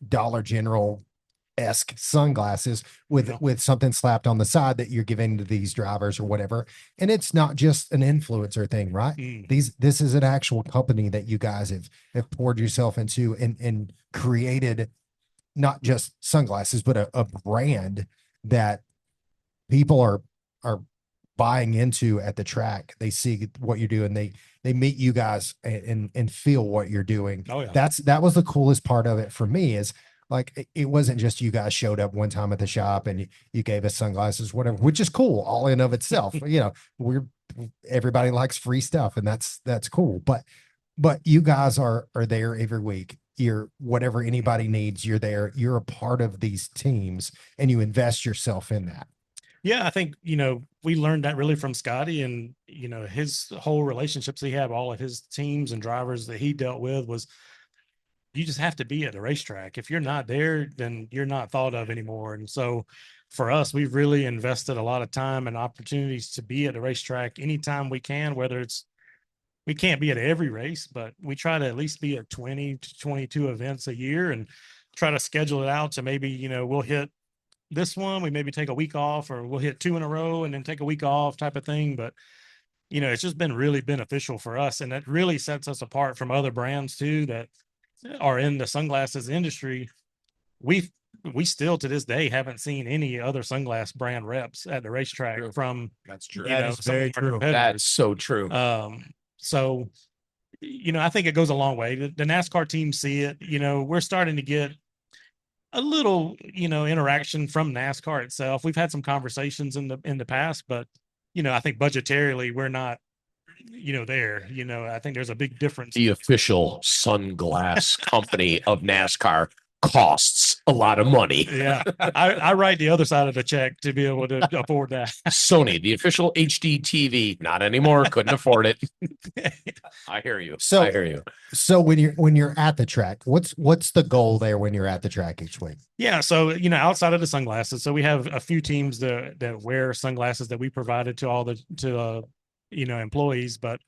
Dollar General-esque sunglasses with something slapped on the side that you're giving to these drivers or whatever. And it's not just an influencer thing, right? This is an actual company that you guys have poured yourself into and created not just sunglasses, but a brand that people are buying into at the track. They see what you're doing. They meet you guys and feel what you're doing. Oh yeah. That was the coolest part of it for me, is like it wasn't just you guys showed up one time at the shop and you gave us sunglasses, whatever, which is cool all in of itself. Everybody likes free stuff, and that's cool. But you guys are there every week. You're whatever anybody needs, you're there. You're a part of these teams, and you invest yourself in that. Yeah, I think, we learned that really from Scotty, and, his whole relationships he had, all of his teams and drivers that he dealt with, was you just have to be at the racetrack. If you're not there, then you're not thought of anymore. And so for us, we've really invested a lot of time and opportunities to be at the racetrack anytime we can, whether we can't be at every race, but we try to at least be at 20 to 22 events a year, and try to schedule it out to maybe, we'll hit this one, we maybe take a week off, or we'll hit 2 in a row and then take a week off, type of thing. But, it's just been really beneficial for us. And that really sets us apart from other brands too, that are in the sunglasses industry. We still to this day haven't seen any other sunglass brand reps at the racetrack. True. From, That's true. That is some of very our true. competitors. That's so true. So, I think it goes a long way. The NASCAR teams see it. We're starting to get a little, interaction from NASCAR itself. We've had some conversations in the past, but, I think budgetarily we're not, there. I think there's a big difference. The official sunglass company of NASCAR costs a lot of money. Yeah, I write the other side of the check to be able to afford that. Sony, the official HD TV, not anymore. Couldn't afford it. I hear you. So- I hear you. So when you're at the track, what's the goal there when you're at the track each week? Yeah, so outside of the sunglasses, so we have a few teams that wear sunglasses that we provided to all the employees, but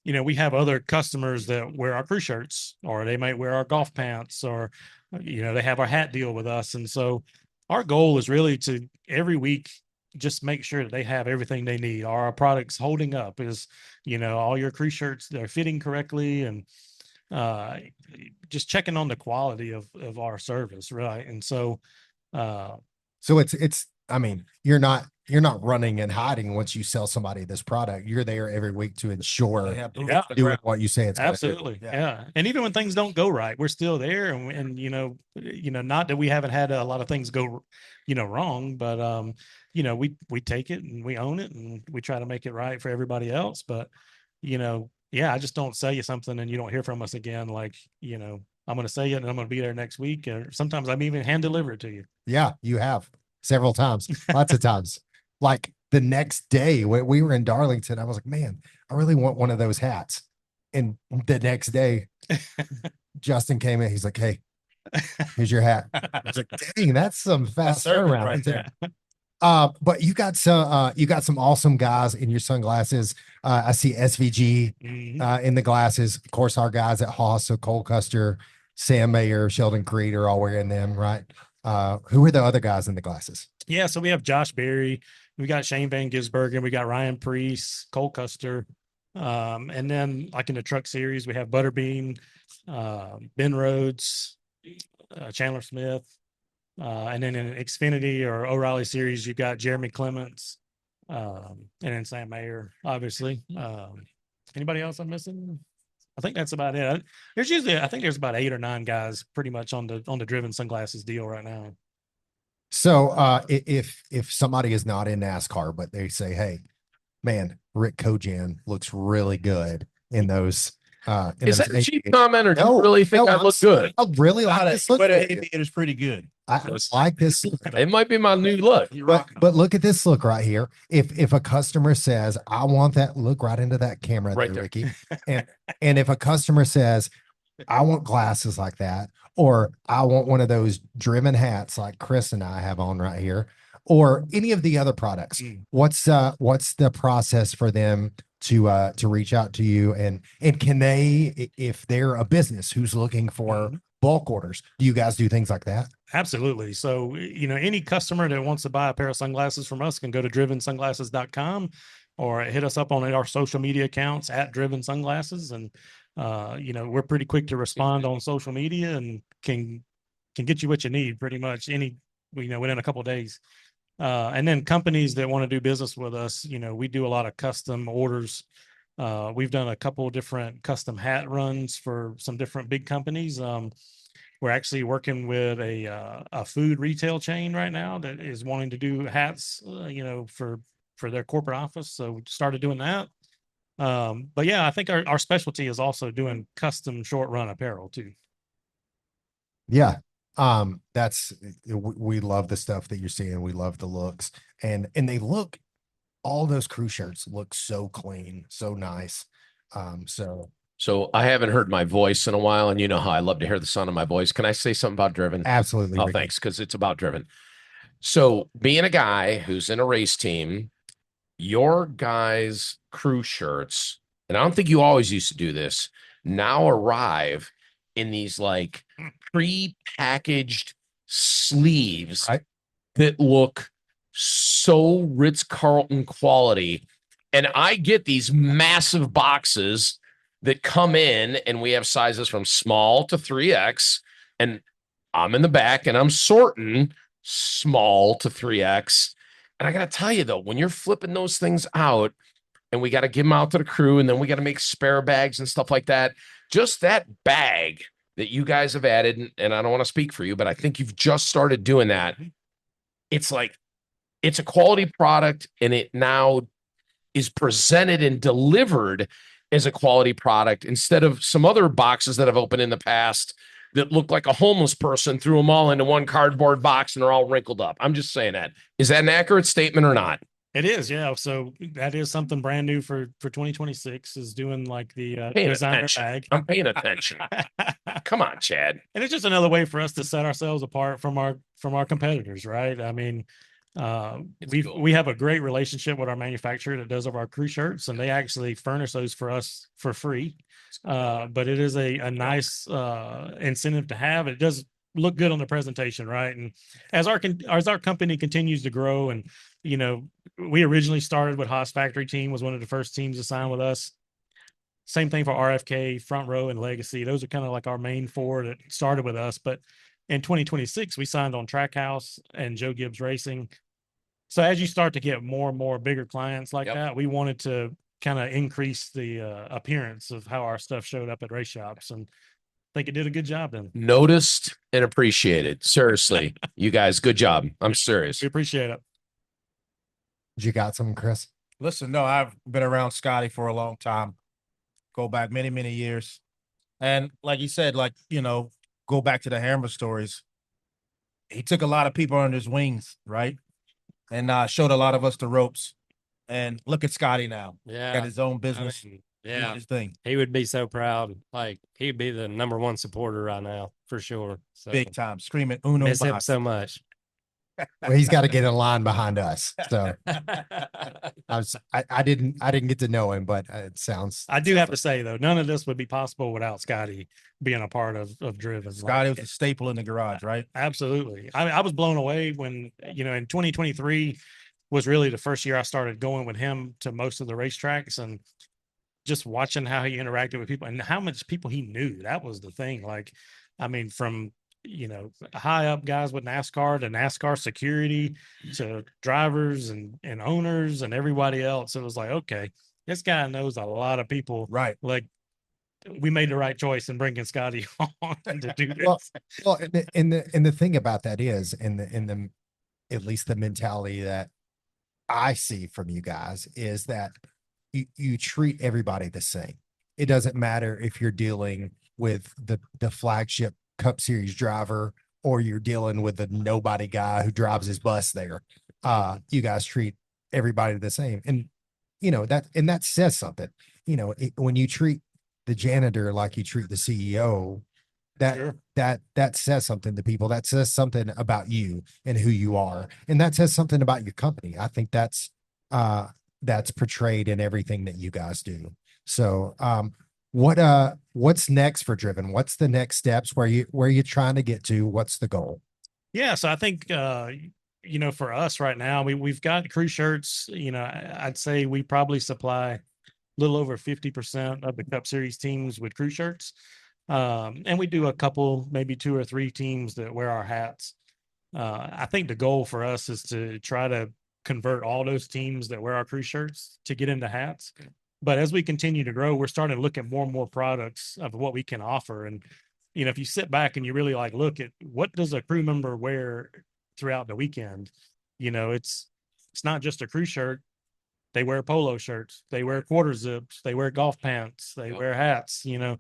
we have other customers that wear our crew shirts, or they might wear our golf pants, or they have our hat deal with us. And so our goal is really to every week just make sure that they have everything they need. Are our products holding up? Is all your crew shirts, they're fitting correctly, and just checking on the quality of our service, right? And so So it's I mean, you're not running and hiding once you sell somebody this product. You're there every week to ensure They have boots Yeah. on the doing ground. what you say it's gonna do. absolutely, Yeah. yeah. And even when things don't go right, we're still there. And not that we haven't had a lot of things go wrong, but we take it and we own it, and we try to make it right for everybody else. But yeah, I just don't sell you something and you don't hear from us again. Like, I'm going to say it and I'm going to be there next week. Or sometimes I'm even hand deliver it to you. Yeah, you have several times, lots of times. Like the next day when we were in Darlington, I was like, man, I really want one of those hats. And the next day, Justin came in. He's like, hey, here's your hat. I was like, dang, that's some fast service turnaround right right there. But you got some awesome guys in your sunglasses. I see SVG Mhm. in the glasses. Of course, our guys at Haas, so Cole Custer, Sam Mayer, Sheldon Creed are all wearing them, right? Who are the other guys in the glasses? Yeah. So we have Josh Berry, we got Shane Van Gisbergen, we got Ryan Priest, Cole Custer. And then like in the truck series, we have Butterbean, Ben Rhodes, Chandler Smith. And then in Xfinity or O'Reilly series, you've got Jeremy Clements, and then Sam Mayer, obviously. Anybody else I'm missing? I think that's about it. I think there's about 8 or 9 guys pretty much on the Driven Sunglasses deal right now. So if somebody is not in NASCAR, but they say, hey, man, Rick Kojan looks really good in those. Is that a cheap comment, or do No, you really think no, I I'm look good? I really like But this look. it is pretty good. I like this. It might be my new look. But look at this look right here. If a customer says, I want that, look right into that camera Right there, there. Ricky. And if a customer says, I want glasses like that, or I want one of those Driven hats like Chris and I have on right here, or any of the other products, what's the process for them to reach out to you? And can they, if they're a business who's looking for bulk orders, do you guys do things like that? Absolutely. So, any customer that wants to buy a pair of sunglasses from us can go to drivensunglasses.com or hit us up on our social media accounts at Driven Sunglasses. And, we're pretty quick to respond on social media and can get you what you need pretty much within a couple of days. And then companies that want to do business with us, we do a lot of custom orders. We've done a couple of different custom hat runs for some different big companies. We're actually working with a food retail chain right now that is wanting to do hats, for their corporate office. So we started doing that. But yeah, I think our specialty is also doing custom short run apparel too. Yeah. That's we love the stuff that you're seeing. We love the looks, and they look, all those crew shirts look so clean, so nice. So I haven't heard my voice in a while, and you know how I love to hear the sound of my voice. Can I say something about Driven? Absolutely. Oh, Ricky. thanks, because it's about Driven. So being a guy who's in a race team, your guys' crew shirts, and I don't think you always used to do this, now arrive in these like pre-packaged sleeves Right. that look so Ritz-Carlton quality. And I get these massive boxes that come in, and we have sizes from small to 3X. And I'm in the back and I'm sorting small to 3X. And I got to tell you, though, when you're flipping those things out, and we got to give them out to the crew, and then we got to make spare bags and stuff like that, just that bag that you guys have added, and I don't want to speak for you, but I think you've just started doing that. It's like, it's a quality product, and it now is presented and delivered as a quality product instead of some other boxes that I've opened in the past that look like a homeless person threw them all into one cardboard box and they're all wrinkled up. I'm just saying that. Is that an accurate statement or not? It is, yeah. So that is something brand new for 2026, is doing like the Paying designer attention. bag. I'm paying attention. Come on, Chad. And it's just another way for us to set ourselves apart from our competitors, right? I mean, we have a great relationship with our manufacturer that does of our crew shirts, and they actually furnish those for us for free. But it is a nice incentive to have. It does look good on the presentation, right? And as our company continues to grow, and we originally started with Haas Factory Team, was one of the first teams to sign with us. Same thing for RFK, Front Row, and Legacy. Those are kind of like our main four that started with us. But in 2026, we signed on Trackhouse and Joe Gibbs Racing. So as you start to get more and more bigger clients like that, we wanted to kind of increase the appearance of how our stuff showed up at race shops, and I think it did a good job then. Noticed and appreciated. Seriously, you guys, good job. I'm serious. We appreciate it. You got something, Chris? Listen, no, I've been around Scotty for a long time. Go back many, many years. And like you said, go back to the Hammer stories. He took a lot of people under his wings, right? And showed a lot of us the ropes. And look at Scotty now. Yeah. Got his own business. Yeah. His thing. He would be so proud. Like, he'd be the number one supporter right now, for sure. So, Big time. Screaming Uno miss him Mas. so much. Well, he's got to get in line behind us. So I didn't get to know him, but it sounds. I do have to say though, none of this would be possible without Scotty being a part of Driven. Scotty was a staple in the garage, right? Absolutely. I was blown away when, in 2023 was really the first year I started going with him to most of the racetracks, and just watching how he interacted with people and how much people he knew. That was the thing. Like, I mean, from high up guys with NASCAR to NASCAR security to drivers and owners and everybody else. It was like, okay, this guy knows a lot of people. Right. Like, we made the right choice in bringing Scotty on to do this. Well, and the thing about that is, in the at least the mentality that I see from you guys is that you treat everybody the same. It doesn't matter if you're dealing with the flagship Cup Series driver or you're dealing with the nobody guy who drives his bus there. You guys treat everybody the same, and that says something. When you treat the janitor like you treat the CEO, that says something to people. That says something about you and who you are, and that says something about your company. I think that's portrayed in everything that you guys do. So, what's next for Driven? What's the next steps? Where you trying to get to? What's the goal? Yeah, so I think for us right now, we've got crew shirts. I'd say we probably supply a little over 50% of the Cup Series teams with crew shirts, and we do a couple, maybe 2 or 3 teams that wear our hats. I think the goal for us is to try to convert all those teams that wear our crew shirts to get into hats. But as we continue to grow, we're starting to look at more and more products of what we can offer. And, you know, if you sit back and you really like look at what does a crew member wear throughout the weekend, you know, it's not just a crew shirt. They wear polo shirts, they wear quarter zips, they wear golf pants, they wear hats, you know.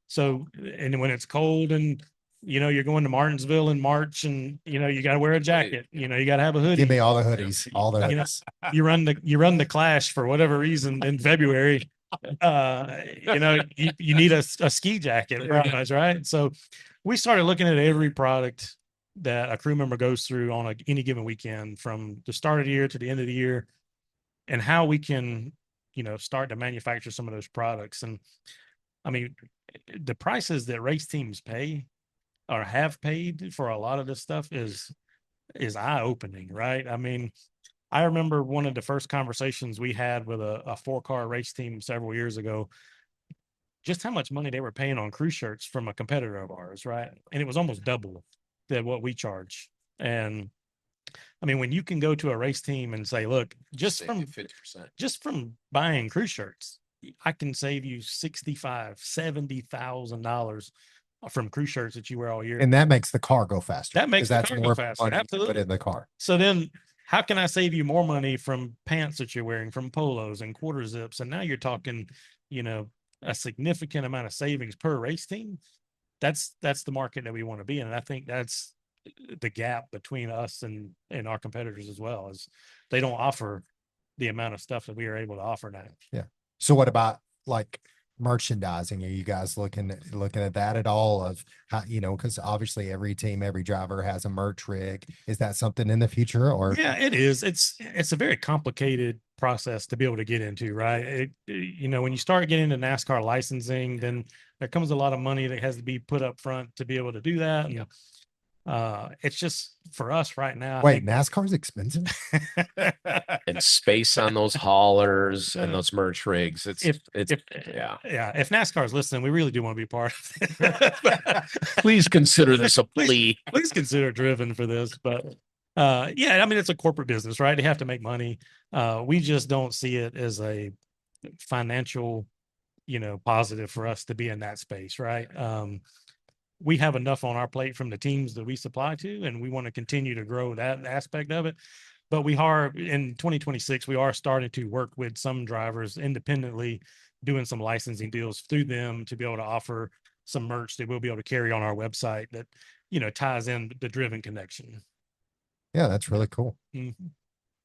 So, and when it's cold and, you know, you're going to Martinsville in March and, you know, you got to wear a jacket, you know, you got to have a hoodie. Give me all the hoodies, all the You know, hoodies. you run the Clash for whatever reason in February. You know, you need a ski jacket, pretty much, right? So we started looking at every product that a crew member goes through on any given weekend from the start of the year to the end of the year, and how we can, you know, start to manufacture some of those products. And I mean, the prices that race teams pay or have paid for a lot of this stuff is eye opening, right? I mean, I remember one of the first conversations we had with a 4-car race team several years ago, just how much money they were paying on crew shirts from a competitor of ours, right? And it was almost double than what we charge. And I mean, when you can go to a race team and say, look, just Save from you 50%. just from buying crew shirts, I can save you $65,000-$70,000 from crew shirts that you wear all year. And that makes the car go faster. That makes 'cause the that's car go more faster, money to put absolutely. in the car. So then how can I save you more money from pants that you're wearing, from polos and quarter zips? And now you're talking, you know, a significant amount of savings per race team. That's the market that we want to be in. And I think that's the gap between us and our competitors as well, is they don't offer the amount of stuff that we are able to offer now. Yeah. So what about like merchandising? Are you guys looking at that at all, of how, you know, because obviously every team, every driver has a merch rig. Is that something in the future, or? Yeah, it is. It's a very complicated process to be able to get into, right? You know, when you start getting into NASCAR licensing, then there comes a lot of money that has to be put up front to be able to do that. Yeah. It's just for us right now. Wait, NASCAR's expensive? And space on those haulers and those merch rigs. It's yeah. Yeah. If NASCAR is listening, we really do want to be part of it. Please consider this a plea. Please consider driven for this. But yeah, I mean, it's a corporate business, right? They have to make money. We just don't see it as a financial, you know, positive for us to be in that space, right? We have enough on our plate from the teams that we supply to, and we want to continue to grow that aspect of it. But we are in 2026, we are starting to work with some drivers independently, doing some licensing deals through them to be able to offer some merch that we'll be able to carry on our website that, you know, ties in the driven connection. Yeah, that's really cool. Mhm.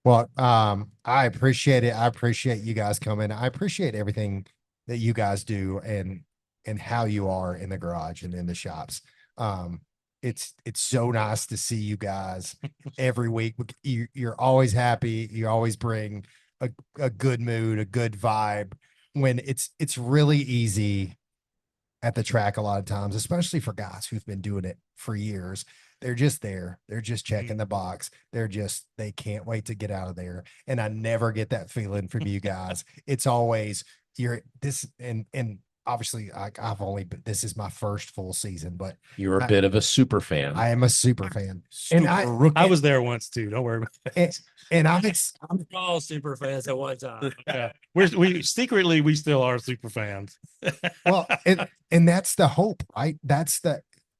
Well, I appreciate it. I appreciate you guys coming. I appreciate everything that you guys do and how you are in the garage and in the shops. It's so nice to see you guys every week. You're always happy. You always bring a good mood, a good vibe. When it's really easy at the track a lot of times, especially for guys who've been doing it for years. They're just there. They're just checking the box. They can't wait to get out of there. And I never get that feeling from you guys. It's always and obviously this is my first full season, but You're a bit of a super fan. I am a super fan. And I was there once too. Don't worry. And I'm We're all super fans at one time. Yeah, we secretly, we still are super fans. well, and that's the hope, right?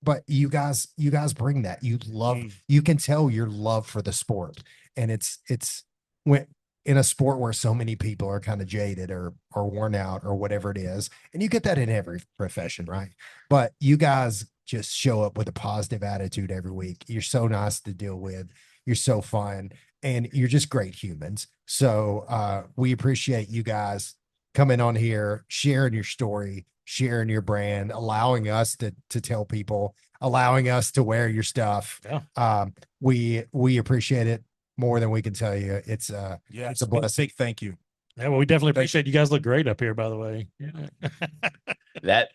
But you guys bring that. You can tell your love for the sport. And it's when in a sport where so many people are kind of jaded or worn out or whatever it is. And you get that in every profession, right? But you guys just show up with a positive attitude every week. You're so nice to deal with. You're so fun, and you're just great humans. So we appreciate you guys coming on here, sharing your story, sharing your brand, allowing us to tell people, allowing us to wear your stuff. Yeah. We appreciate it more than we can tell you. It's a blessing. Big thank you. Yeah, well, we definitely appreciate you guys. Look great up here, by the way. Yeah.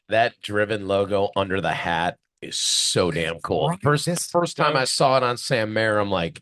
That driven logo under the hat is so damn cool. Right. First time I saw it on Sam Mayer, I'm like,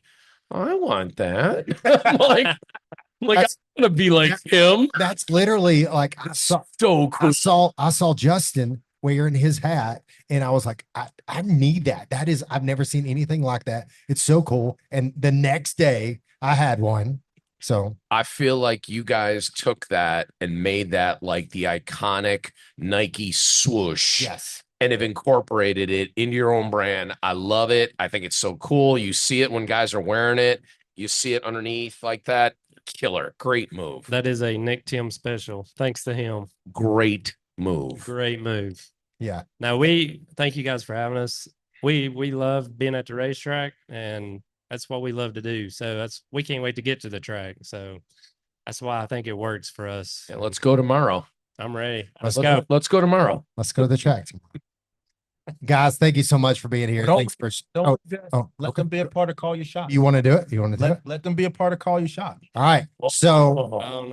I want that. I'm like I'm gonna be like him. That's literally like I saw So cool. I saw Justin wearing his hat. And I was like, I need that. I've never seen anything like that. It's so cool. And the next day I had one. So I feel like you guys took that and made that like the iconic Nike swoosh. yes. And have incorporated it into your own brand. I love it. I think it's so cool. You see it when guys are wearing it. You see it underneath like that. Killer. Great move. That is a Nick Tim special. Thanks to him. Great move. Great move. Yeah. Now we thank you guys for having us. We love being at the racetrack, and that's what we love to do. So we can't wait to get to the track. So that's why I think it works for us. And let's go tomorrow. I'm ready. Let's Let's go. Let's go tomorrow. Let's go to the track. Guys, thank you so much for being here. Don't- Thanks for Don't okay. let them be a part of call your shot. You want to do it? You want to do it? Let them be a part of call your shot. All right. So Um,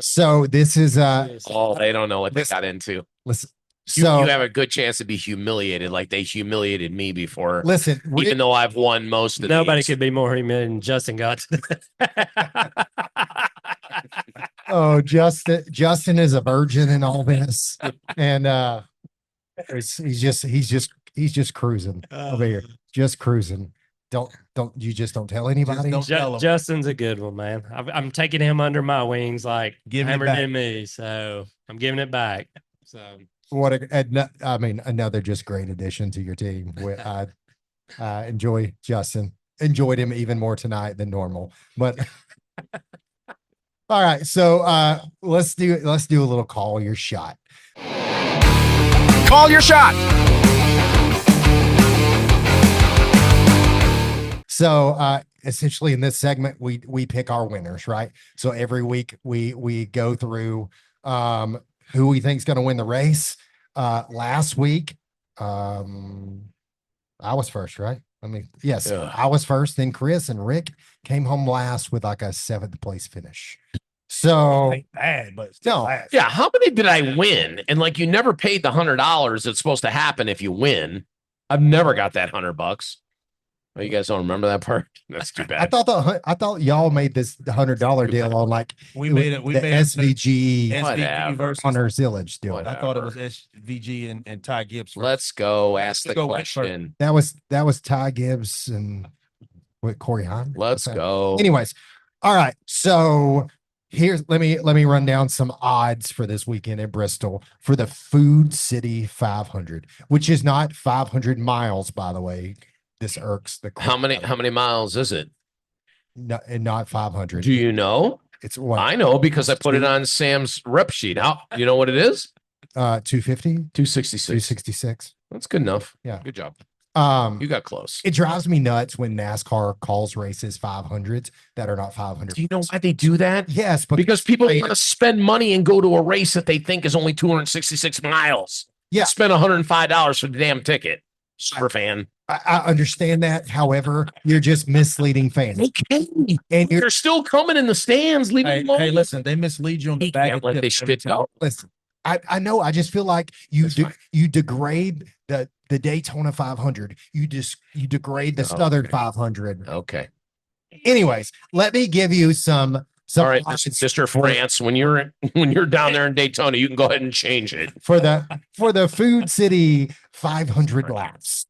this is Oh, they don't know what they got into. listen. You, So you have a good chance to be humiliated like they humiliated me before. listen, Even though I've won most of nobody these. could be more humiliated than Justin got today. oh, Justin is a virgin in all this. And he's just cruising over here. Just cruising. Don't tell anybody. don't tell him. Justin's a good one, man. I'm taking him under my wings, like Give it hammered back. in me. So I'm giving it back. So What I mean, another just great addition to your team. I enjoy Justin. Enjoyed him even more tonight than normal. But all right, so let's do a little call your shot. Call your shot. So essentially in this segment, we pick our winners, right? So every week we go through who we think is going to win the race. Last week, I was first, right? Yes, Yeah. I was first. Then Chris and Rick came home last with like a 7th place finish. So Ain't bad, but still no, last. Yeah, how many did I win? And like you never paid the $100 that's supposed to happen if you win. I've never got that $100. Oh, you guys don't remember that part? That's too bad. I thought y'all made this $100 deal on like We made it. We the made it SVG Whatever. SVG versus. Hunter Zillage deal. Whatever. I thought it was SVG and Ty Gibbs. versus- Let's go ask the Let's go with first. question. That was Ty Gibbs and what Corey Hahn. Let's Okay. go. Anyways, all right. So here's let me run down some odds for this weekend in Bristol for the Food City 500, which is not 500 miles, by the way. This irks the How many miles is it? not 500. Do you know? It's what I know because I put it on Sam's rep sheet. How you know what it is? 250, 266. 266. That's good enough. Yeah. Good job. Um You got close. it drives me nuts when NASCAR calls races 500s that are not 500. Do you know why they do that? Yes, but Because people want to spend money and go to a race that they think is only 266 miles. Yeah. Spend $105 for the damn ticket. Super fan. I understand that. However, you're just misleading fans. Okay. And you're They're still coming in the stands. Leave Hey, it alone. hey, listen, they mislead you on the He bag can't of let chips this every shit time. go. listen. I know. I just feel like you That's fine. you degrade the Daytona 500. You degrade the Oh, Southern okay. 500. Okay. Anyways, let me give you some All right, odds Mr. France, when you're down there in Daytona, you can go ahead and change it. for the Food City 500 laps.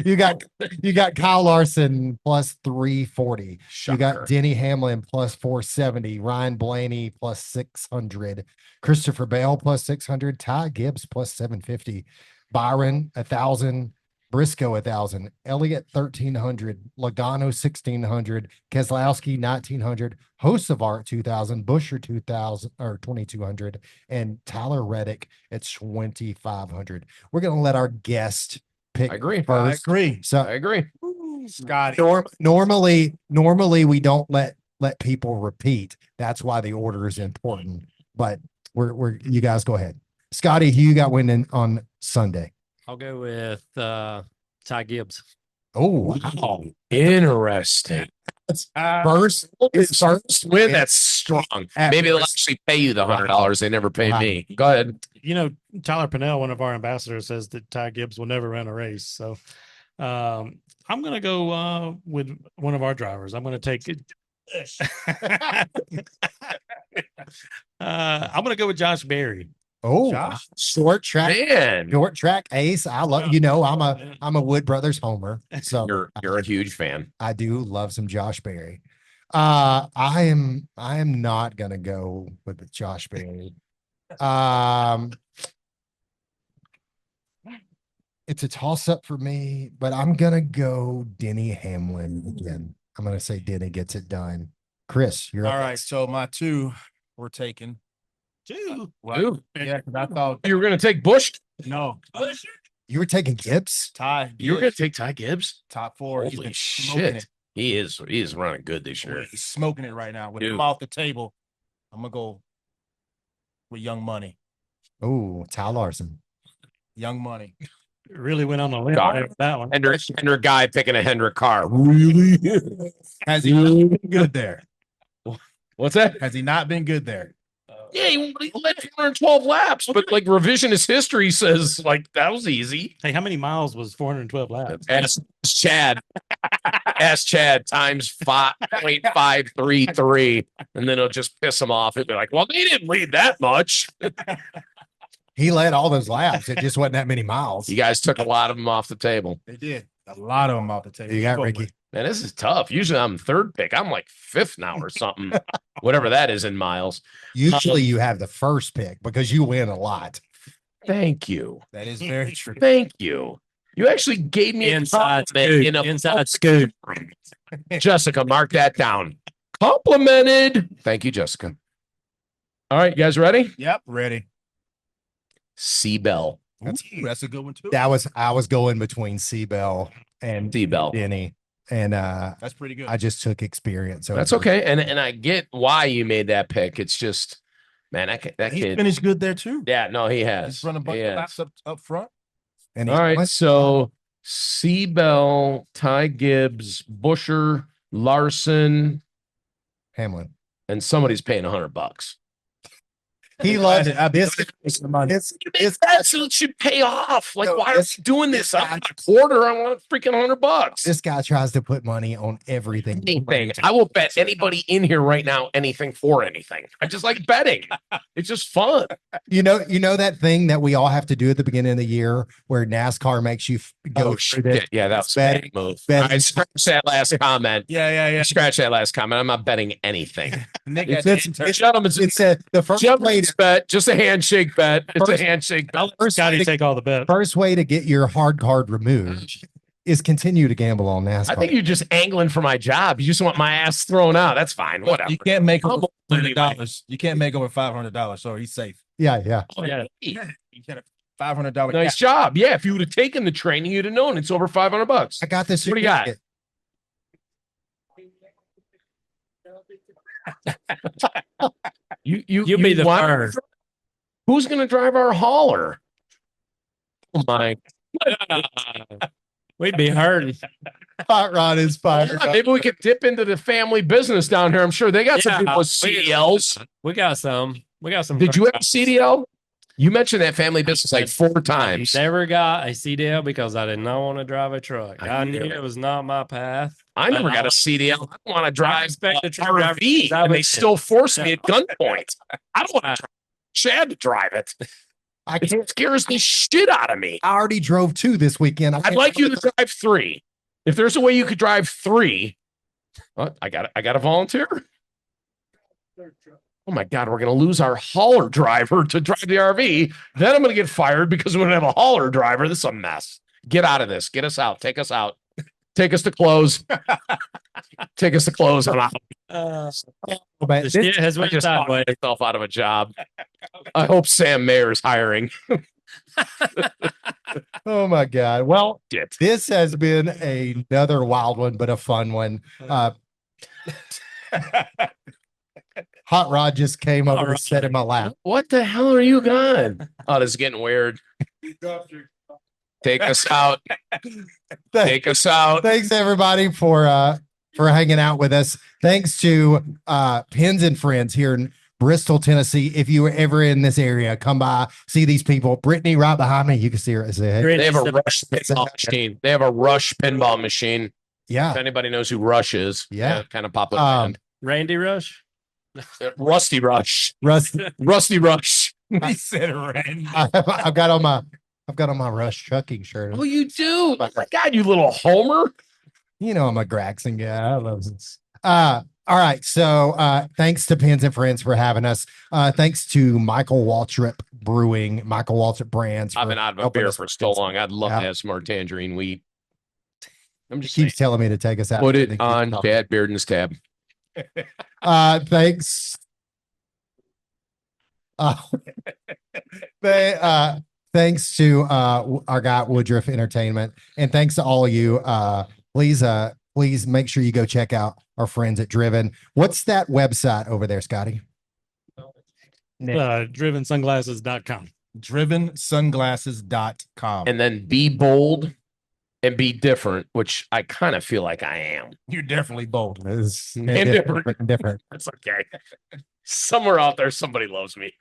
You got Kyle Larson plus 340. You got Shocker. Denny Hamlin plus 470, Ryan Blaney plus 600, Christopher Bale plus 600, Ty Gibbs plus 750, Byron 1,000, Briscoe 1,000, Elliott 1,300, Logano 1,600, Keselowski 1,900, Hosevart 2,000, Busher 2,000 or 2,200, and Tyler Reddick at 2,500. We're gonna let our guest pick I agree. I first. agree. So I agree. Scotty. normally we don't let people repeat. That's why the order is important. But we're you guys go ahead. Scotty, who you got winning on Sunday? I'll go with Ty Gibbs. Oh, wow. Interesting. First His first win. Yeah. That's strong. At Maybe they'll first. actually pay you the $100. They never pay Wow. me. Go ahead. You know, Tyler Pinnell, one of our ambassadors, says that Ty Gibbs will never run a race. So I'm going to go with one of our drivers. I'm going to take it. I'm going to go with Josh Berry. Oh, Josh? short track, Man, short track ace. I love, I'm a Wood Brothers homer. So you're a huge fan. I do love some Josh Berry. I am not gonna go with the Josh Berry. It's a toss up for me, but I'm gonna go Denny Hamlin again. I'm gonna say Denny gets it done. Chris, you're All up right. next. So my two were taken. Two. Right. Ooh, Yeah, because I thought you were gonna take Bush. no. You were taking Gibbs. Ty. You were gonna Gibbs, take Ty Gibbs. top four. He's Holy been smoking shit, he is running good this year. He's smoking it right now. With Dude. him off the table, I'm gonna go with Young Money. Oh, Ty Larson. Young Money. Really went on a limb God. there with that one. Hendrick guy picking a Hendrick car. Really? Has he not been good there? What's that? Has he not been good there? Yeah, he led 412 laps, but like revisionist history says, like that was easy. Hey, how many miles was 412 laps? Ask Chad. Ask Chad times 5.533, and then it'll just piss him off. It'll be like, well, they didn't lead that much. He led all those laps. It just wasn't that many miles. You guys took a lot of them off the table. They did. A lot of them off the table. You got Go Ricky. with- Man, this is tough. Usually I'm third pick. I'm like fifth now or something, whatever that is in miles. Usually you have the first pick because you win a lot. Thank you. That is very true. Thank you. You actually gave me Inside a compliment scoop. in a Inside scoop. Jessica, mark that down. Complimented. Thank you, Jessica. All right, you guys ready? Yep, ready. Seabell. That's a good one too. I was going between Seabell and Seabell. Denny. And That's pretty good. I just took experience. That's over- okay. And I get why you made that pick. It's just, man, that He kid. finished good there too. Yeah, no, he has. He's running a bunch He of has. laps up front. And All right, so Seabell, Ty Gibbs, Busher, Larson, Hamlin. and somebody's paying $100. He loves I this. This that should pay off. Like, No, why are this- you doing this? I want a quarter. I want freaking $100. This guy tries to put money on everything. Anything. I will bet anybody in here right now anything for anything. I just like betting. It's just fun. You know that thing that we all have to do at the beginning of the year where NASCAR makes you go through this. Yeah, that was a Betting. bad move. Betting. I scratch that last comment. Yeah. Scratch that last comment. I'm not betting anything. Nick It's- has it's- intern- Gentlemen's It's the first way gentlemen's to bet, just a handshake bet. It's a First- handshake bet. I'll let Scotty take all the bets. first way to get your hard card removed is continue to gamble on NASCAR. I think you're just angling for my job. You just want my ass thrown out. That's fine. Whatever. You can't make over I'm anyway. $500. You can't make over $500, so he's safe. yeah. Oh, yeah. You get a $500. Nice job. Yeah, if you would have taken the training, you'd have known it's over $500. I got this. What do you got? You be the want- first. Who's going to drive our hauler? Oh my! We'd be hurting. Hot rod is fired. Maybe we could dip into the family business down here. I'm sure they got some Yeah, people with CDLs. We got some. Did you have a CDL? You mentioned that family business like 4 times. Never got a CDL because I did not want to drive a truck. I I knew knew it. it was not my path. I never got a CDL. I don't want to drive expect a the truck driver to RV, drive and they it. still force me at gunpoint. I don't want to Chad to drive it. I It can't. scares the shit out of me. I already drove 2 this weekend. I'd like you to drive 3. If there's a way you could drive 3, what? I got to volunteer. Oh my God, we're going to lose our hauler driver to drive the RV. Then I'm going to get fired because we don't have a hauler driver. This is a mess. Get out of this. Get us out. Take us out. Take us to close. Take us to close. I'm out. But The this- shit has I went just talked sideways. myself out of a job. I hope Sam Mayer is hiring. oh my God. Well, Shit. this has been another wild one, but a fun one. Hot Rod just came over and sat in my lap. What the hell are you got? Oh, this is getting weird. Take us out. Take us out. Thanks everybody for hanging out with us. Thanks to Pins and Friends here in Bristol, Tennessee. If you were ever in this area, come by, see these people. Brittany right behind me. You can see her. Say, hey. They have a Brittany's Rush pinball machine. They have a Rush pinball machine. Yeah. If anybody knows who Rush is, Yeah. kind of popular Um, band. Randy Rush. Rusty Rush. Russ, Rusty Rush. He said Randy. I've got on my Rush trucking shirt. Oh, you do? Oh my God, you little homer. You know, I'm a Gregson guy. I love this. All right. So thanks to Pins and Friends for having us. Thanks to Michael Waltrip Brewing, Michael Waltrip Brands. I've been out of a helping beer us for with so this. long. I'd love Yeah. to have some more tangerine wheat. I'm He just saying. keeps telling me to take us out. Put and it keep on talking. Chad Bearden's tab. Thanks. Thanks to our guy Woodruff Entertainment, and thanks to all of you. Please make sure you go check out our friends at Driven. What's that website over there, Scotty? Drivensunglasses.com. Drivensunglasses.com. And then be bold and be different, which I kind of feel like I am. You're definitely bold. It's Indifferent. different. That's okay. Somewhere out there, somebody loves me.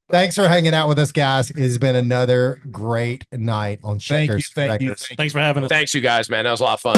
Thanks for hanging out with us, guys. It's been another great night on Thank you. Checkers Thank you. Records. Thank you. Thanks for having us. Thanks, you guys, man. That was a lot of fun.